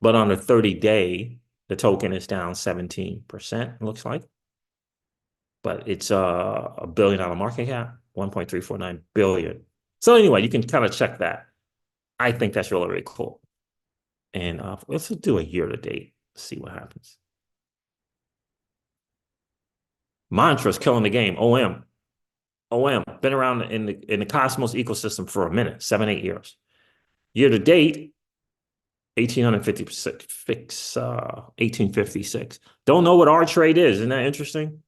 Speaker 1: But on the 30-day, the token is down 17%, it looks like. But it's a $1 billion market cap, 1.349 billion. So anyway, you can kind of check that. I think that's really, really cool. And let's do a year to date, see what happens. Mantra's killing the game. OM. Been around in the Cosmos ecosystem for a minute, 7-8 years. Year to date, 1856. Don't know what our trade is. Isn't that interesting?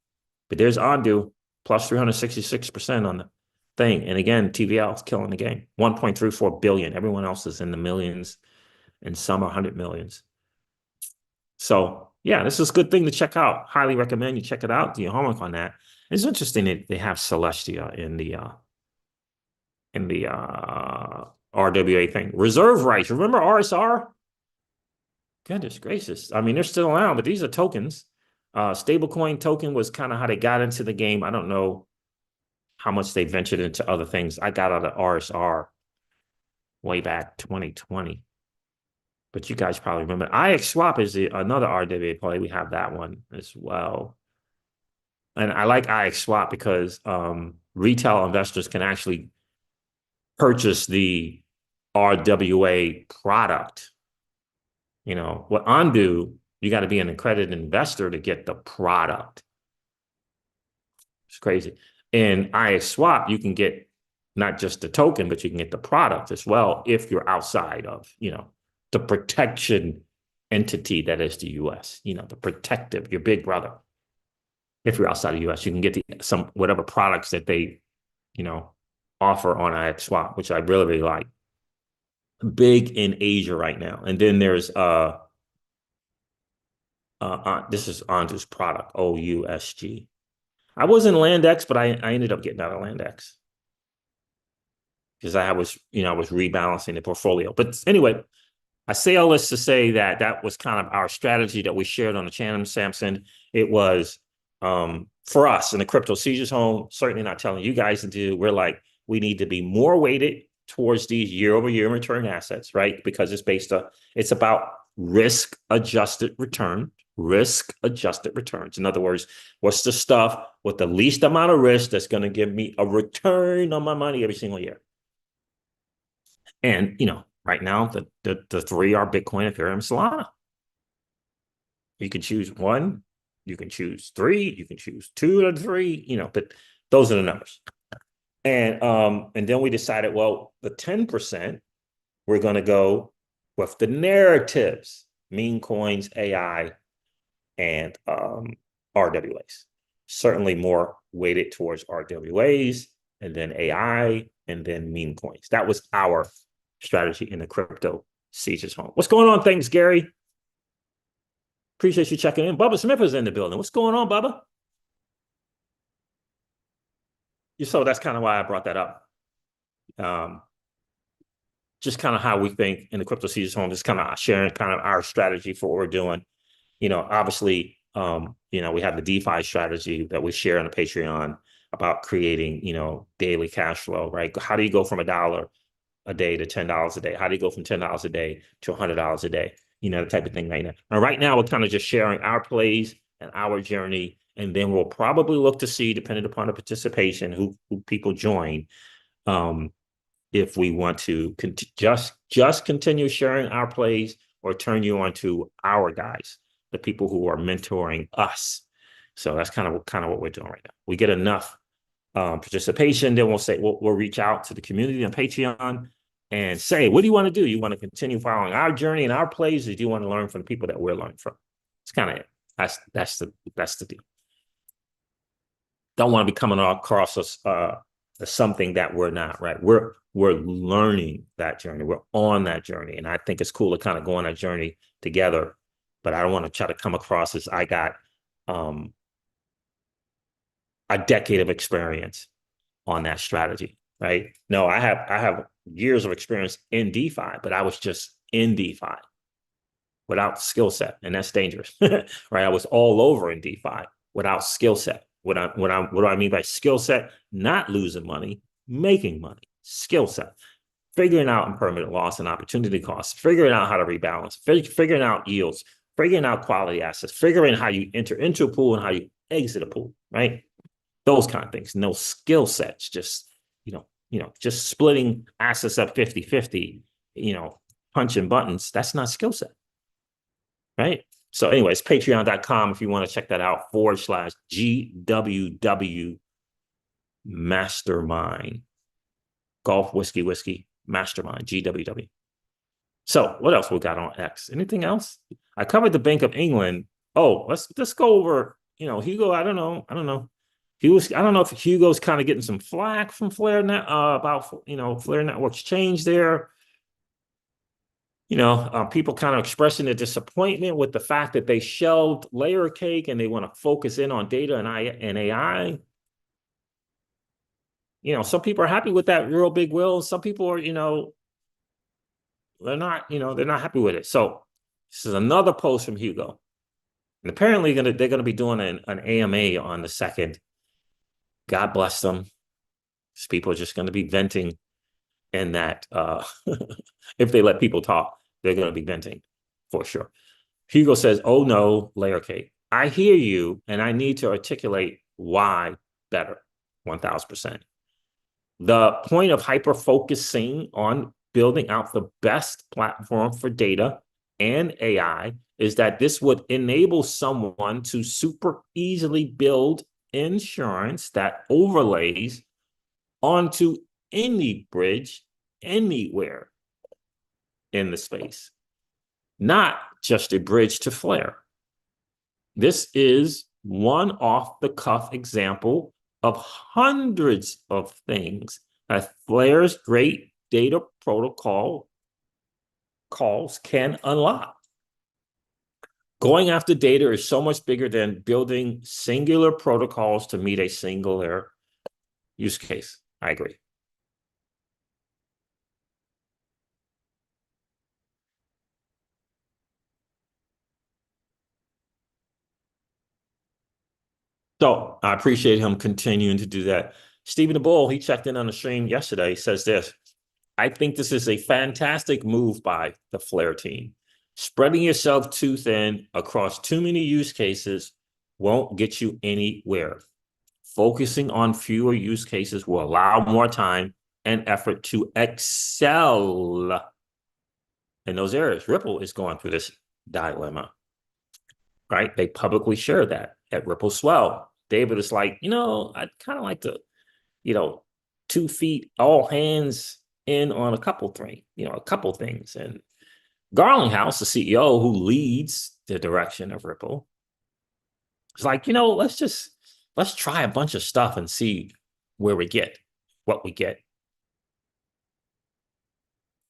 Speaker 1: But there's Ondu plus 366% on the thing. And again, TVL is killing the game. 1.34 billion. Everyone else is in the millions, and some are 100 millions. So yeah, this is a good thing to check out. Highly recommend you check it out. Do your homework on that. It's interesting that they have Celestia in the RWA thing. Reserve rights. Remember RSR? Goodness gracious. I mean, they're still around, but these are tokens. Stablecoin token was kind of how they got into the game. I don't know how much they ventured into other things. I got out of RSR way back 2020. But you guys probably remember. IX Swap is another RWA play. We have that one as well. And I like IX Swap because retail investors can actually purchase the RWA product. You know, what Ondu, you got to be an accredited investor to get the product. It's crazy. In IX Swap, you can get not just the token, but you can get the product as well if you're outside of, you know, the protection entity that is the US, you know, the protective, your big brother. If you're outside of the US, you can get some whatever products that they, you know, offer on IX Swap, which I really, really like. Big in Asia right now. And then there's this is Ondu's product, OUSG. I was in Landex, but I ended up getting out of Landex because I was rebalancing the portfolio. But anyway, I say all this to say that that was kind of our strategy that we shared on the channel, Samson. It was for us in the crypto seizures home, certainly not telling you guys to do. We're like, we need to be more weighted towards these year-over-year return assets, right? Because it's about risk-adjusted return, risk-adjusted returns. In other words, what's the stuff with the least amount of risk that's going to give me a return on my money every single year? And, you know, right now, the three are Bitcoin, Ethereum, Solana. You can choose one, you can choose three, you can choose two of the three, you know, but those are the numbers. And then we decided, well, the 10%, we're going to go with the narratives, meme coins, AI, and RWAs. Certainly more weighted towards RWAs, and then AI, and then meme coins. That was our strategy in the crypto seizures home. What's going on? Thanks, Gary. Appreciate you checking in. Bubba Smith is in the building. What's going on, Bubba? So that's kind of why I brought that up. Just kind of how we think in the crypto seizures home, just kind of sharing kind of our strategy for what we're doing. You know, obviously, you know, we have the DeFi strategy that we share on the Patreon about creating, you know, daily cash flow, right? How do you go from $1 a day to $10 a day? How do you go from $10 a day to $100 a day? You know, the type of thing right now. And right now, we're kind of just sharing our plays and our journey. And then we'll probably look to see, depending upon the participation, who people join, if we want to just continue sharing our plays or turn you on to our guys, the people who are mentoring us. So that's kind of what we're doing right now. We get enough participation, then we'll reach out to the community on Patreon and say, what do you want to do? You want to continue following our journey and our plays, or do you want to learn from the people that we're learning from? It's kind of it. That's the deal. Don't want to be coming across us as something that we're not, right? We're learning that journey. We're on that journey. And I think it's cool to kind of go on that journey together. But I don't want to try to come across as I got a decade of experience on that strategy, right? No, I have years of experience in DeFi, but I was just in DeFi without skill set, and that's dangerous, right? I was all over in DeFi without skill set. What do I mean by skill set? Not losing money, making money. Skill set, figuring out impermanent loss and opportunity costs, figuring out how to rebalance, figuring out yields, figuring out quality assets, figuring how you enter into a pool and how you exit a pool, right? Those kind of things. No skill sets, just, just splitting assets up 50-50, punching buttons. That's not skill set, right? So anyways, patreon.com if you want to check that out, /GWW Mastermind. Golf Whiskey Mastermind, GWW. So what else we got on X? Anything else? I covered the Bank of England. Oh, let's go over, Hugo. I don't know. I don't know if Hugo's kind of getting some flack from Flare net about Flare Network's change there. People kind of expressing their disappointment with the fact that they shelved Layer Cake and they want to focus in on data and AI. Some people are happy with that real big will. Some people are, they're not happy with it. So this is another post from Hugo. And apparently they're gonna be doing an AMA on the 2nd. God bless them. These people are just gonna be venting, and that if they let people talk, they're gonna be venting for sure. Hugo says, "Oh no, Layer Cake. I hear you, and I need to articulate why better, 1000%. The point of hyper focusing on building out the best platform for data and AI is that this would enable someone to super easily build insurance that overlays onto any bridge anywhere in the space, not just a bridge to Flare. This is one off-the-cuff example of hundreds of things that Flare's great data protocol calls can unlock. Going after data is so much bigger than building singular protocols to meet a singular use case. I agree. So I appreciate him continuing to do that. Stephen the Bull, he checked in on the stream yesterday. He says this: I think this is a fantastic move by the Flare team. Spreading yourself too thin across too many use cases won't get you anywhere. Focusing on fewer use cases will allow more time and effort to excel in those areas. Ripple is going through this dilemma, right? They publicly share that at Ripple Swell. David is like, I'd kind of like to, 2 feet, all hands in on a couple things. And Garlinghouse, the CEO who leads the direction of Ripple, is like, let's try a bunch of stuff and see what we get.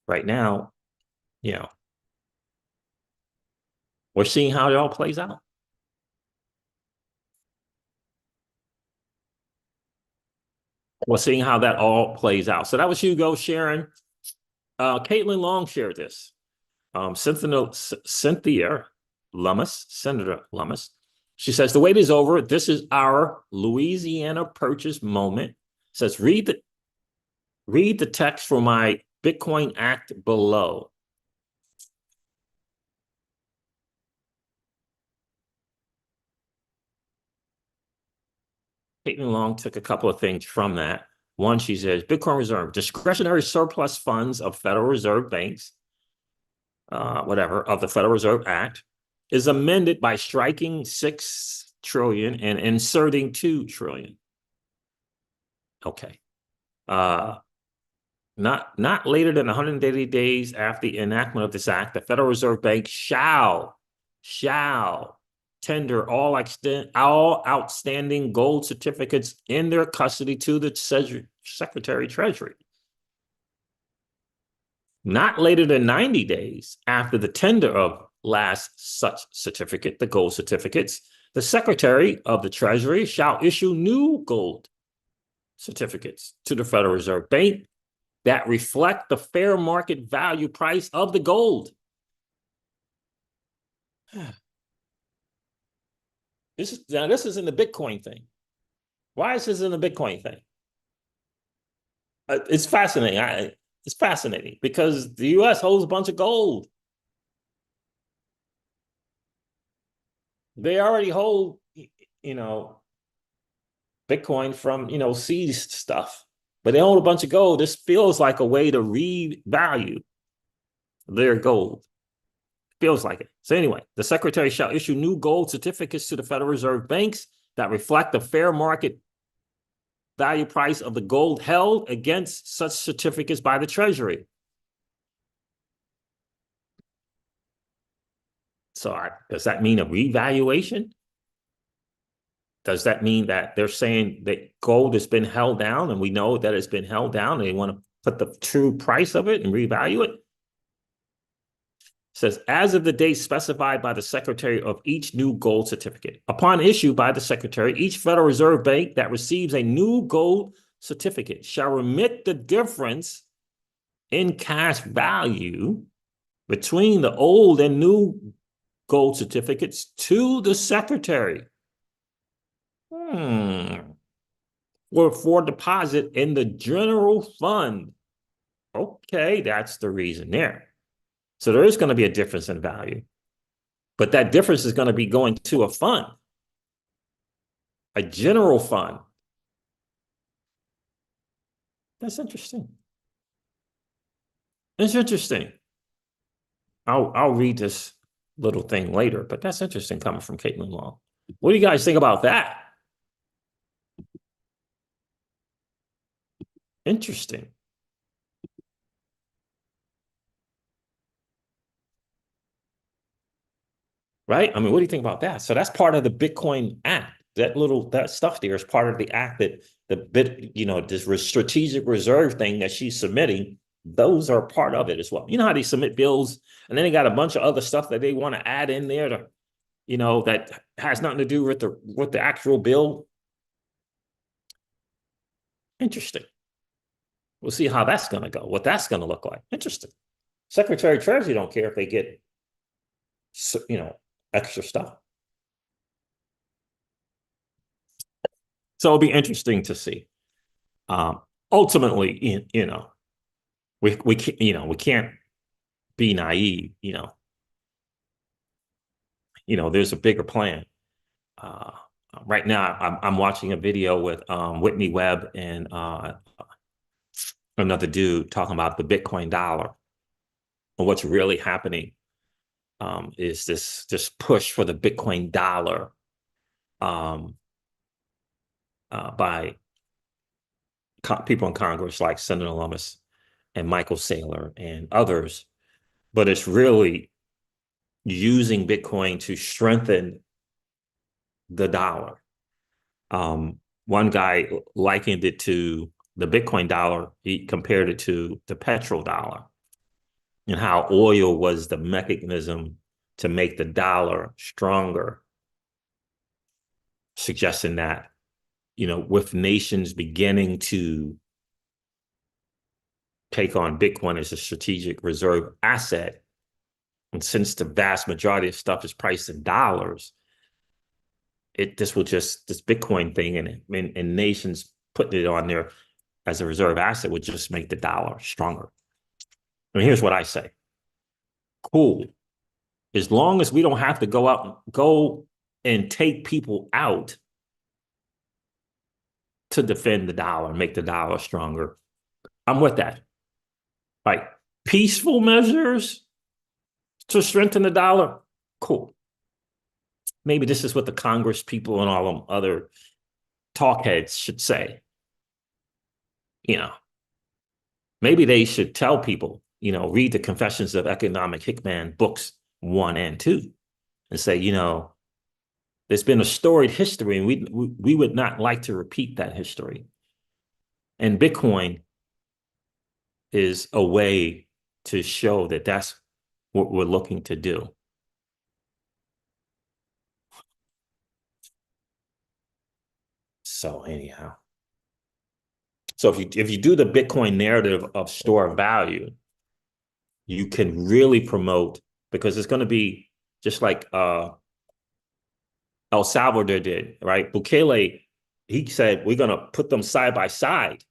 Speaker 1: Right now, we're seeing how it all plays out. We're seeing how that all plays out. So that was Hugo sharing. Caitlin Long shared this. Cynthia Lummis, Senator Lummis, she says, the wait is over. This is our Louisiana Purchase moment. Says, read the text for my Bitcoin Act below. Caitlin Long took a couple of things from that. One, she says, Bitcoin Reserve, discretionary surplus funds of Federal Reserve banks, of the Federal Reserve Act, is amended by striking 6 trillion and inserting 2 trillion. Okay. Not later than 180 days after the enactment of this act, the Federal Reserve Bank shall tender all outstanding gold certificates in their custody to the Secretary of Treasury. Not later than 90 days after the tender of last such certificate, the gold certificates, the Secretary of the Treasury shall issue new gold certificates to the Federal Reserve Bank that reflect the fair market value price of the gold. This is in the Bitcoin thing. Why is this in the Bitcoin thing? It's fascinating. It's fascinating because the U.S. holds a bunch of gold. They already hold, Bitcoin from, seized stuff, but they hold a bunch of gold. This feels like a way to revalue their gold. Feels like it. So anyway, the Secretary shall issue new gold certificates to the Federal Reserve banks that reflect the fair market value price of the gold held against such certificates by the Treasury. So does that mean a revaluation? Does that mean that they're saying that gold has been held down and we know that it's been held down and they want to put the true price of it and revalue it? It says, as of the date specified by the Secretary of each new gold certificate, upon issue by the Secretary, each Federal Reserve Bank that receives a new gold certificate shall remit the difference in cash value between the old and new gold certificates to the Secretary. Or for deposit in the general fund. Okay, that's the reason there. So there is going to be a difference in value. But that difference is going to be going to a fund, a general fund. That's interesting. It's interesting. I'll read this little thing later, but that's interesting coming from Caitlin Long. What do you guys think about that? Interesting. Right? I mean, what do you think about that? So that's part of the Bitcoin Act. That stuff there is part of the act that this strategic reserve thing that she's submitting, those are part of it as well. You know how they submit bills and then they got a bunch of other stuff that they want to add in there to, that has nothing to do with the actual bill. Interesting. We'll see how that's going to go, what that's going to look like. Interesting. Secretary of Treasury don't care if they get, extra stuff. So it'll be interesting to see. Ultimately, we can't be naive. There's a bigger plan. Right now, I'm watching a video with Whitney Webb and another dude talking about the Bitcoin dollar. And what's really happening is this push for the Bitcoin dollar by people in Congress like Senator Lummis and Michael Saylor and others. But it's really using Bitcoin to strengthen the dollar. One guy likened it to the Bitcoin dollar. He compared it to the petrodollar and how oil was the mechanism to make the dollar stronger, suggesting that, with nations beginning to take on Bitcoin as a strategic reserve asset, and since the vast majority of stuff is priced in dollars, this Bitcoin thing and nations putting it on there as a reserve asset would just make the dollar stronger. I mean, here's what I say. Cool. As long as we don't have to go and take people out to defend the dollar, make the dollar stronger, I'm with that. Like peaceful measures to strengthen the dollar, cool. Maybe this is what the Congress people and all them other talkheads should say. Maybe they should tell people, read the Confessions of Economic Hickman books 1 and 2 and say, there's been a storied history and we would not like to repeat that history. And Bitcoin is a way to show that that's what we're looking to do. So anyhow, so if you do the Bitcoin narrative of store of value, you can really promote, because it's going to be just like El Salvador did, right? Bukele, he said, we're going to put them side by side,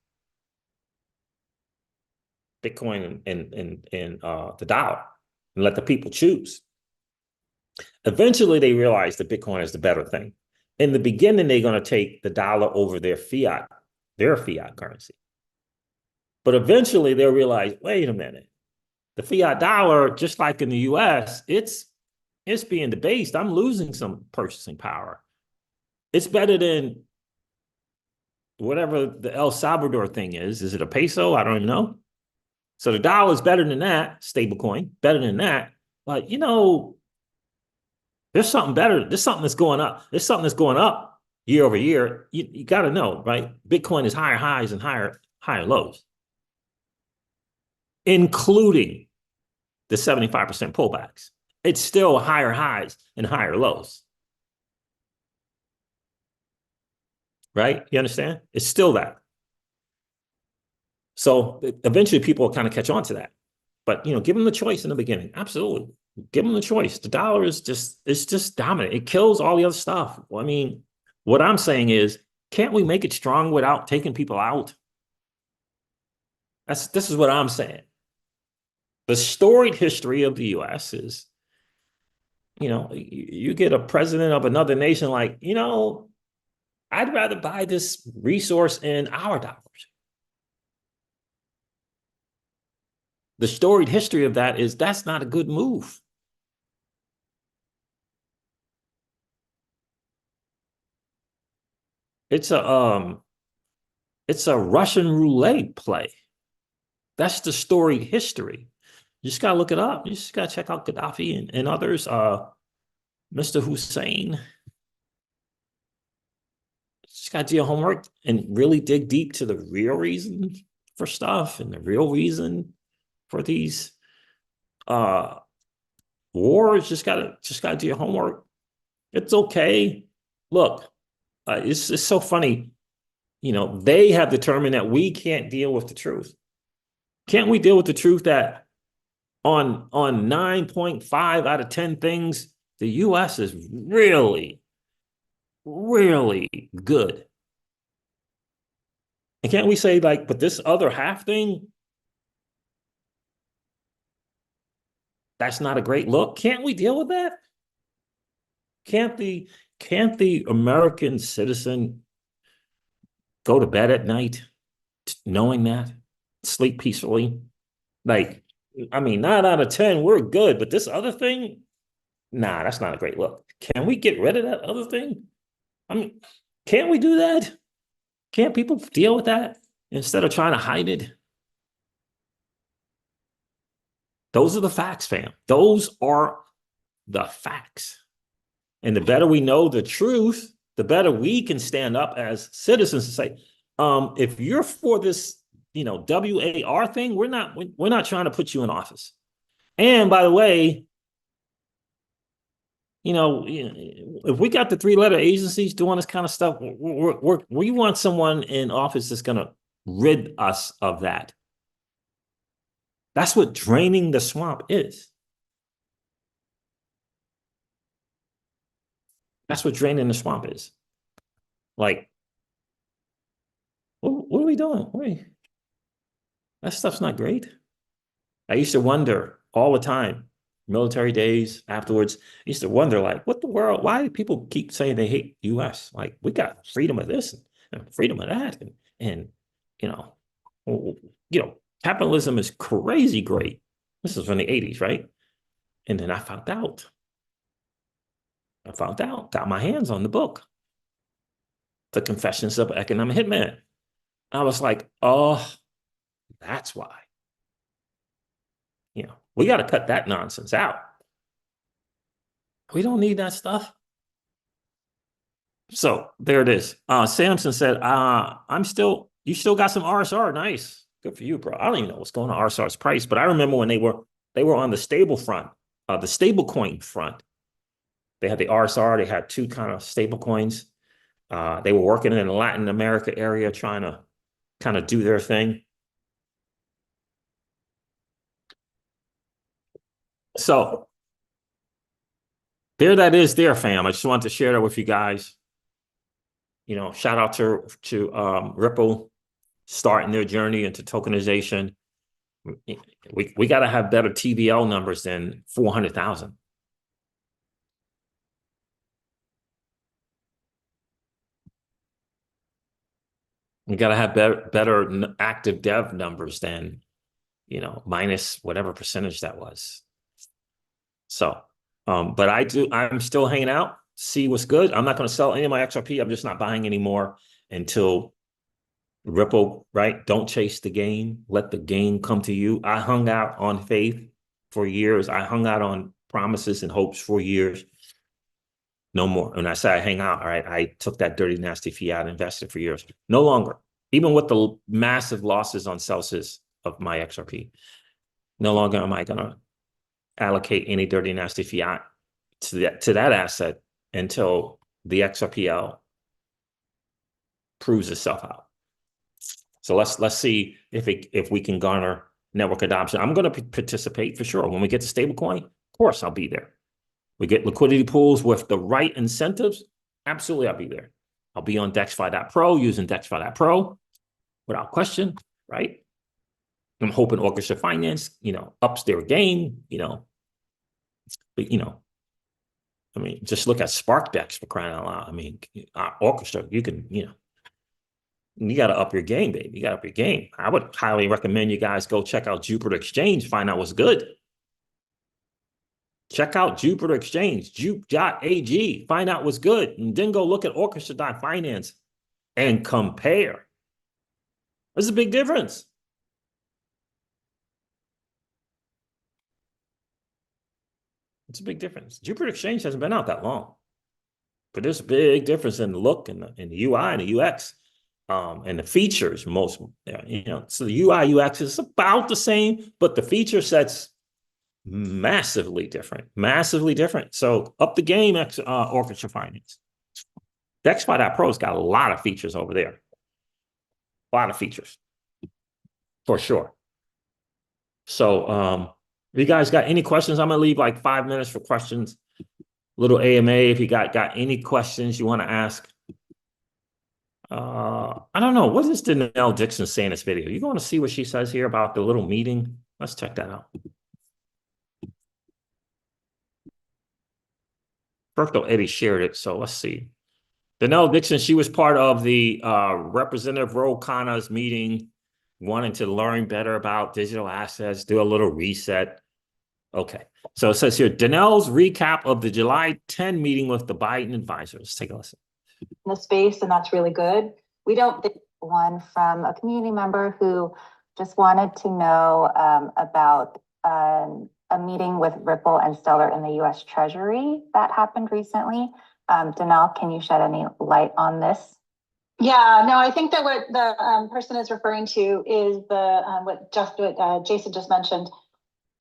Speaker 1: Bitcoin and the dollar, and let the people choose. Eventually, they realized that Bitcoin is the better thing. In the beginning, they're going to take the dollar over their fiat currency. But eventually, they'll realize, wait a minute, the fiat dollar, just like in the US, it's being debased. I'm losing some purchasing power. It's better than whatever the El Salvador thing is. Is it a peso? I don't even know. So the dollar is better than that, stablecoin, better than that. But, There's something better. There's something that's going up. There's something that's going up year over year. You got to know, right? Bitcoin is higher highs and higher lows, including the 75% pullbacks. It's still higher highs and higher lows. Right? You understand? It's still that. So eventually people will kind of catch on to that. But give them the choice in the beginning. Absolutely. Give them the choice. The dollar is just dominant. It kills all the other stuff. I mean, what I'm saying is, can't we make it strong without taking people out? This is what I'm saying. The storied history of the US is, you get a president of another nation like, I'd rather buy this resource in our dollars. The storied history of that is that's not a good move. It's a Russian roulette play. That's the storied history. You just gotta look it up. You just gotta check out Gaddafi and others. Mr. Hussein. Just gotta do your homework and really dig deep to the real reason for stuff and the real reason for these wars. Just gotta do your homework. It's okay. Look, it's so funny. They have determined that we can't deal with the truth. Can't we deal with the truth that on 9.5 out of 10 things, the US is really, really good? And can't we say, like, but this other half thing, that's not a great look? Can't we deal with that? Can't the American citizen go to bed at night knowing that, sleep peacefully? Like, I mean, 9 out of 10, we're good, but this other thing, nah, that's not a great look. Can we get rid of that other thing? I mean, can't we do that? Can't people deal with that instead of trying to hide it? Those are the facts, fam. Those are the facts. And the better we know the truth, the better we can stand up as citizens and say, if you're for this, WAR thing, we're not trying to put you in office. And by the way, if we got the 3-letter agencies doing this kind of stuff, we want someone in office that's going to rid us of that. That's what draining the swamp is. That's what draining the swamp is. Like, what are we doing? That stuff's not great. I used to wonder all the time, military days, afterwards, I used to wonder, like, what the world, why do people keep saying they hate US? Like, we got freedom of this and freedom of that. And capitalism is crazy great. This is from the 80s, right? And then I found out, got my hands on the book, The Confessions of an Economic Hitman. I was like, oh, that's why. We got to cut that nonsense out. We don't need that stuff. So there it is. Samson said, you still got some RSR. Nice. Good for you, bro. I don't even know what's going on RSR's price, but I remember when they were on the stable front, the stable coin front. They had the RSR. They had two kind of stable coins. They were working in the Latin America area, trying to kind of do their thing. So there that is there, fam. I just wanted to share that with you guys. Shout out to Ripple starting their journey into tokenization. We got to have better TVL numbers than 400,000. We got to have better active dev numbers than, minus whatever percentage that was. So, but I'm still hanging out, see what's good. I'm not going to sell any of my XRP. I'm just not buying anymore until Ripple, right? Don't chase the game. Let the game come to you. I hung out on faith for years. I hung out on promises and hopes for years. No more. When I say I hang out, all right, I took that dirty, nasty fiat, invested for years. No longer. Even with the massive losses on Celsius of my XRP, no longer am I going to allocate any dirty, nasty fiat to that asset until the XRPL proves itself out. So let's see if we can garner network adoption. I'm going to participate for sure. When we get to stablecoin, of course I'll be there. We get liquidity pools with the right incentives. Absolutely, I'll be there. I'll be on DexFi.pro using DexFi.pro without question, right? I'm hoping Orchestra Finance, ups their game, but, I mean, just look at SparkDex for crying out loud. I mean, Orchestra, you can, you got to up your game, baby. You got to up your game. I would highly recommend you guys go check out Jupiter Exchange, find out what's good. Check out Jupiter Exchange, jupe.ag, find out what's good. And then go look at Orchestra.finance and compare. There's a big difference. It's a big difference. Jupiter Exchange hasn't been out that long, but there's a big difference in the look and the UI and the UX and the features. So the UI UX is about the same, but the feature set's massively different. So up the game, Orchestra Finance. DexFi.pro's got a lot of features over there. A lot of features, for sure. So if you guys got any questions, I'm going to leave like 5 minutes for questions. Little AMA, if you got any questions you want to ask. I don't know. What does Danelle Dixon say in this video? You going to see what she says here about the little meeting? Let's check that out. Berkto Eddie shared it, so let's see. Danelle Dixon, she was part of the Representative Ro Khanna's meeting, wanting to learn better about digital assets, do a little reset. Okay, so it says here, Danelle's recap of the July 10 meeting with the Biden advisors. Let's take a listen.
Speaker 2: In the space, and that's really good. We don't think one from a community member who just wanted to know about a meeting with Ripple and Stellar in the U.S. Treasury that happened recently. Danelle, can you shed any light on this?
Speaker 3: Yeah, no, I think that what the person is referring to is what Jason just mentioned,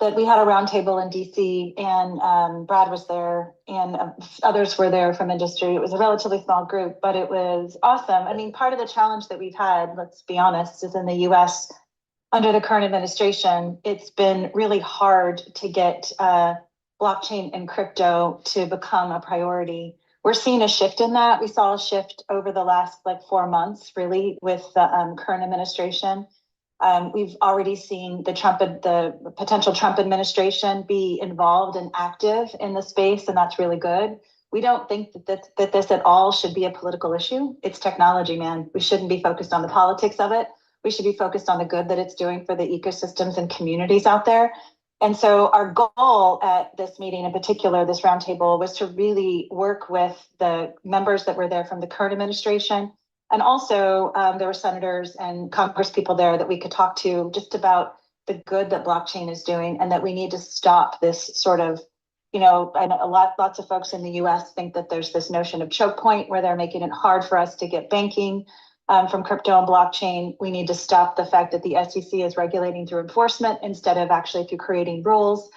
Speaker 3: that we had a roundtable in DC and Brad was there and others were there from industry. It was a relatively small group, but it was awesome. I mean, part of the challenge that we've had, let's be honest, is in the US under the current administration, it's been really hard to get blockchain and crypto to become a priority. We're seeing a shift in that. We saw a shift over the last 4 months, really, with the current administration. We've already seen the potential Trump administration be involved and active in the space, and that's really good. We don't think that this at all should be a political issue. It's technology, man. We shouldn't be focused on the politics of it. We should be focused on the good that it's doing for the ecosystems and communities out there. And so our goal at this meeting in particular, this roundtable, was to really work with the members that were there from the current administration. And also there were senators and Congress people there that we could talk to just about the good that blockchain is doing and that we need to stop this sort of, I know lots of folks in the US think that there's this notion of choke point where they're making it hard for us to get banking from crypto and blockchain. We need to stop the fact that the SEC is regulating through enforcement instead of actually through creating rules.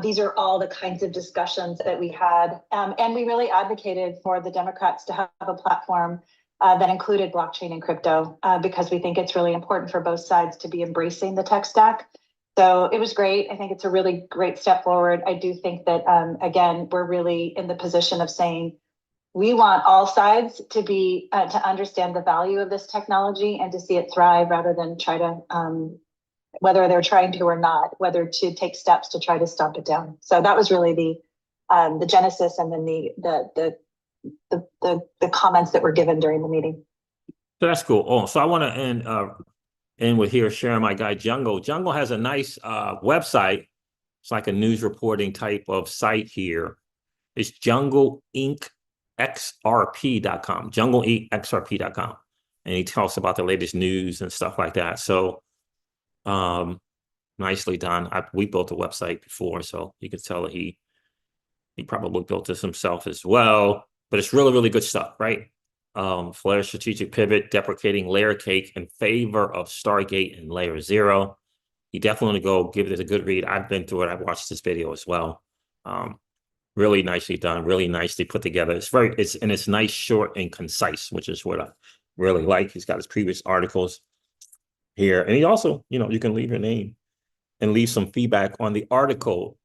Speaker 3: These are all the kinds of discussions that we had. And we really advocated for the Democrats to have a platform that included blockchain and crypto because we think it's really important for both sides to be embracing the tech stack. So it was great. I think it's a really great step forward. I do think that, again, we're really in the position of saying, we want all sides to be to understand the value of this technology and to see it thrive rather than try to, whether they're trying to or not, whether to take steps to try to stomp it down. So that was really the genesis and then the comments that were given during the meeting.
Speaker 1: So that's cool. Oh, so I want to end with here sharing my guy Jungle. Jungle has a nice website. It's like a news reporting type of site here. It's Jungle Inc. XRP.com, JungleXRP.com, and he talks about the latest news and stuff like that. So nicely done. We built a website before, so you can tell that he probably built this himself as well. but it's really, really good stuff, right? Flare strategic pivot, deprecating layer cake in favor of Stargate and layer 0. You definitely want to go give it a good read. I've been through it. I've watched this video as well. Really nicely done, really nicely put together. It's nice, short, and concise, which is what I really like. He's got his previous articles here. And he also, you can leave your name and leave some feedback on the article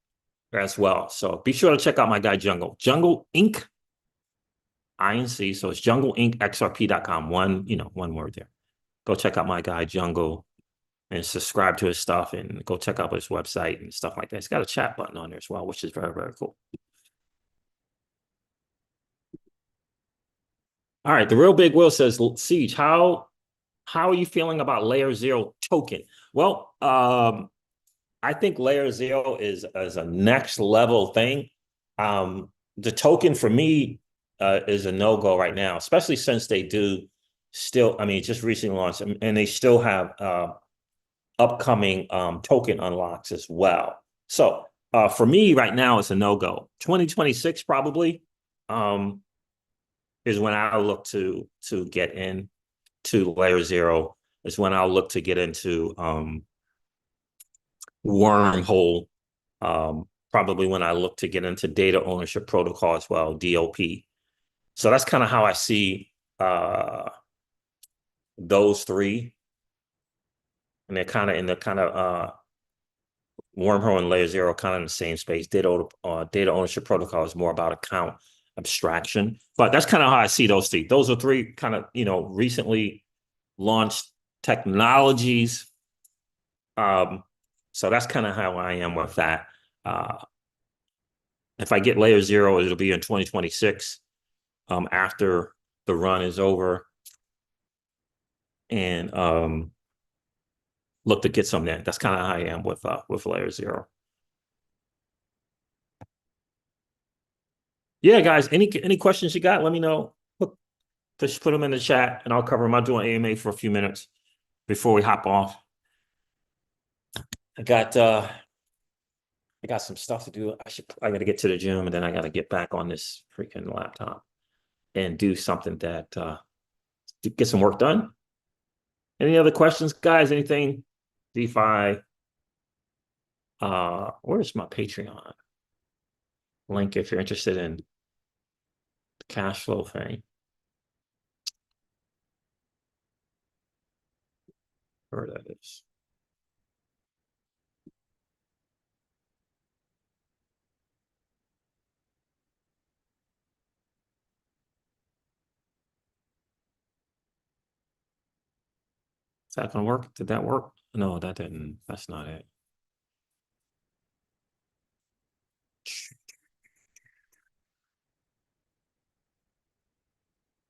Speaker 1: as well. So be sure to check out my guy, Jungle Inc. INC. So it's Jungle Inc. XRP.com. One word there. Go check out my guy, Jungle, and subscribe to his stuff, and go check out his website and stuff like that. It's got a chat button on there as well, which is very, very cool. All right, the real big Will says, Siege, how are you feeling about layer 0 token? Well, I think layer 0 is a next level thing. The token for me is a no-go right now, especially since they do still, just recently launched, and they still have upcoming token unlocks as well. So for me right now, it's a no-go. 2026 probably is when I look to get in to layer 0, is when I'll look to get into wormhole, probably when I look to get into data ownership protocol as well, DOP. So that's kind of how I see those three. And they're kind of in the wormhole and layer 0, kind of in the same space. Data ownership protocol is more about account abstraction, but that's kind of how I see those three. Those are three kind of, recently launched technologies. So that's kind of how I am with that. If I get layer 0, it'll be in 2026, after the run is over, and look to get some then. That's kind of how I am with layer 0. Yeah, guys, any questions you got, let me know. Just put them in the chat and I'll cover them. I'm doing AMA for a few minutes before we hop off. I got some stuff to do. I got to get to the gym, and then I got to get back on this freaking laptop and do something that to get some work done. Any other questions, guys? Anything? DeFi. Where's my Patreon link if you're interested in the cash flow thing? Where that is. Is that gonna work? Did that work? No, that didn't. That's not it.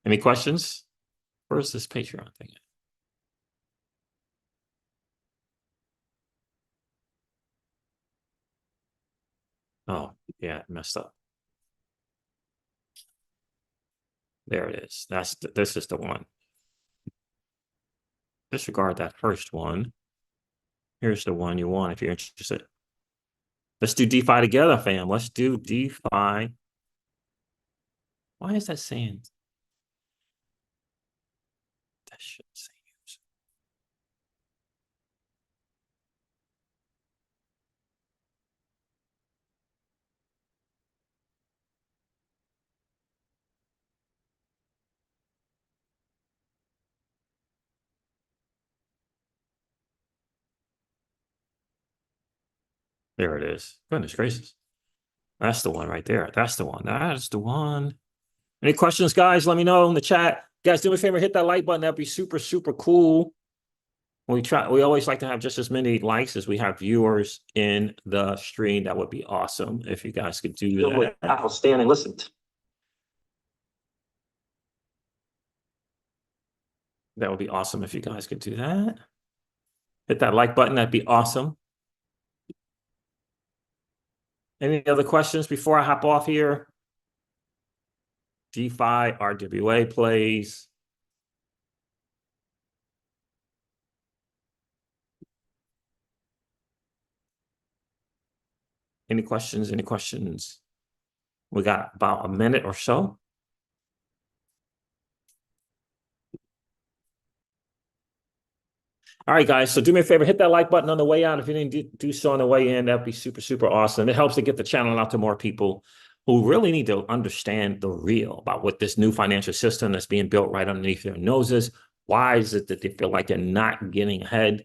Speaker 1: Any questions? Where's this Patreon thing? Oh, yeah, it messed up. There it is. This is the one. Disregard that first one. Here's the one you want if you're interested. Let's do DeFi together, fam. Let's do DeFi. Why is that saying? That should say use. There it is. Goodness gracious. That's the one right there. That's the one. That's the one. Any questions, guys? Let me know in the chat. Guys, do me a favor, hit that like button. That'd be super, super cool. We always like to have just as many likes as we have viewers in the stream. That would be awesome if you guys could do that. I'll stand and listen. That would be awesome if you guys could do that. Hit that like button. That'd be awesome. Any other questions before I hop off here? DeFi, RWA plays. Any questions? Any questions? We got about a minute or so. All right, guys. So do me a favor, hit that like button on the way out. If you didn't do so on the way in, that'd be super, super awesome. It helps to get the channel out to more people who really need to understand the real about what this new financial system that's being built right underneath their noses. Why is it that they feel like they're not getting ahead,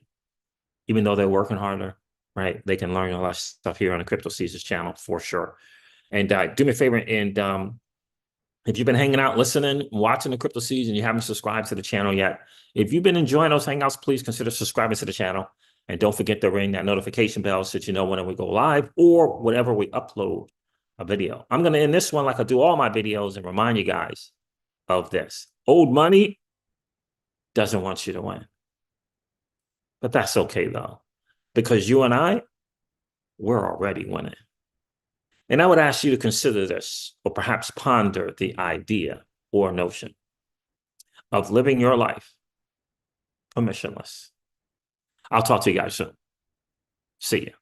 Speaker 1: even though they're working harder, right? They can learn a lot of stuff here on the Crypto Caesars channel for sure. And do me a favor, and if you've been hanging out, listening, watching the Crypto Caesars, and you haven't subscribed to the channel yet, if you've been enjoying those hangouts, please consider subscribing to the channel. And don't forget to ring that notification bell so that you know when we go live or whenever we upload a video. I'm going to end this one like I do all my videos and remind you guys of this. Old money doesn't want you to win. But that's okay, though, because you and I, we're already winning. And I would ask you to consider this, or perhaps ponder the idea or notion of living your life permissionless. I'll talk to you guys soon. See ya.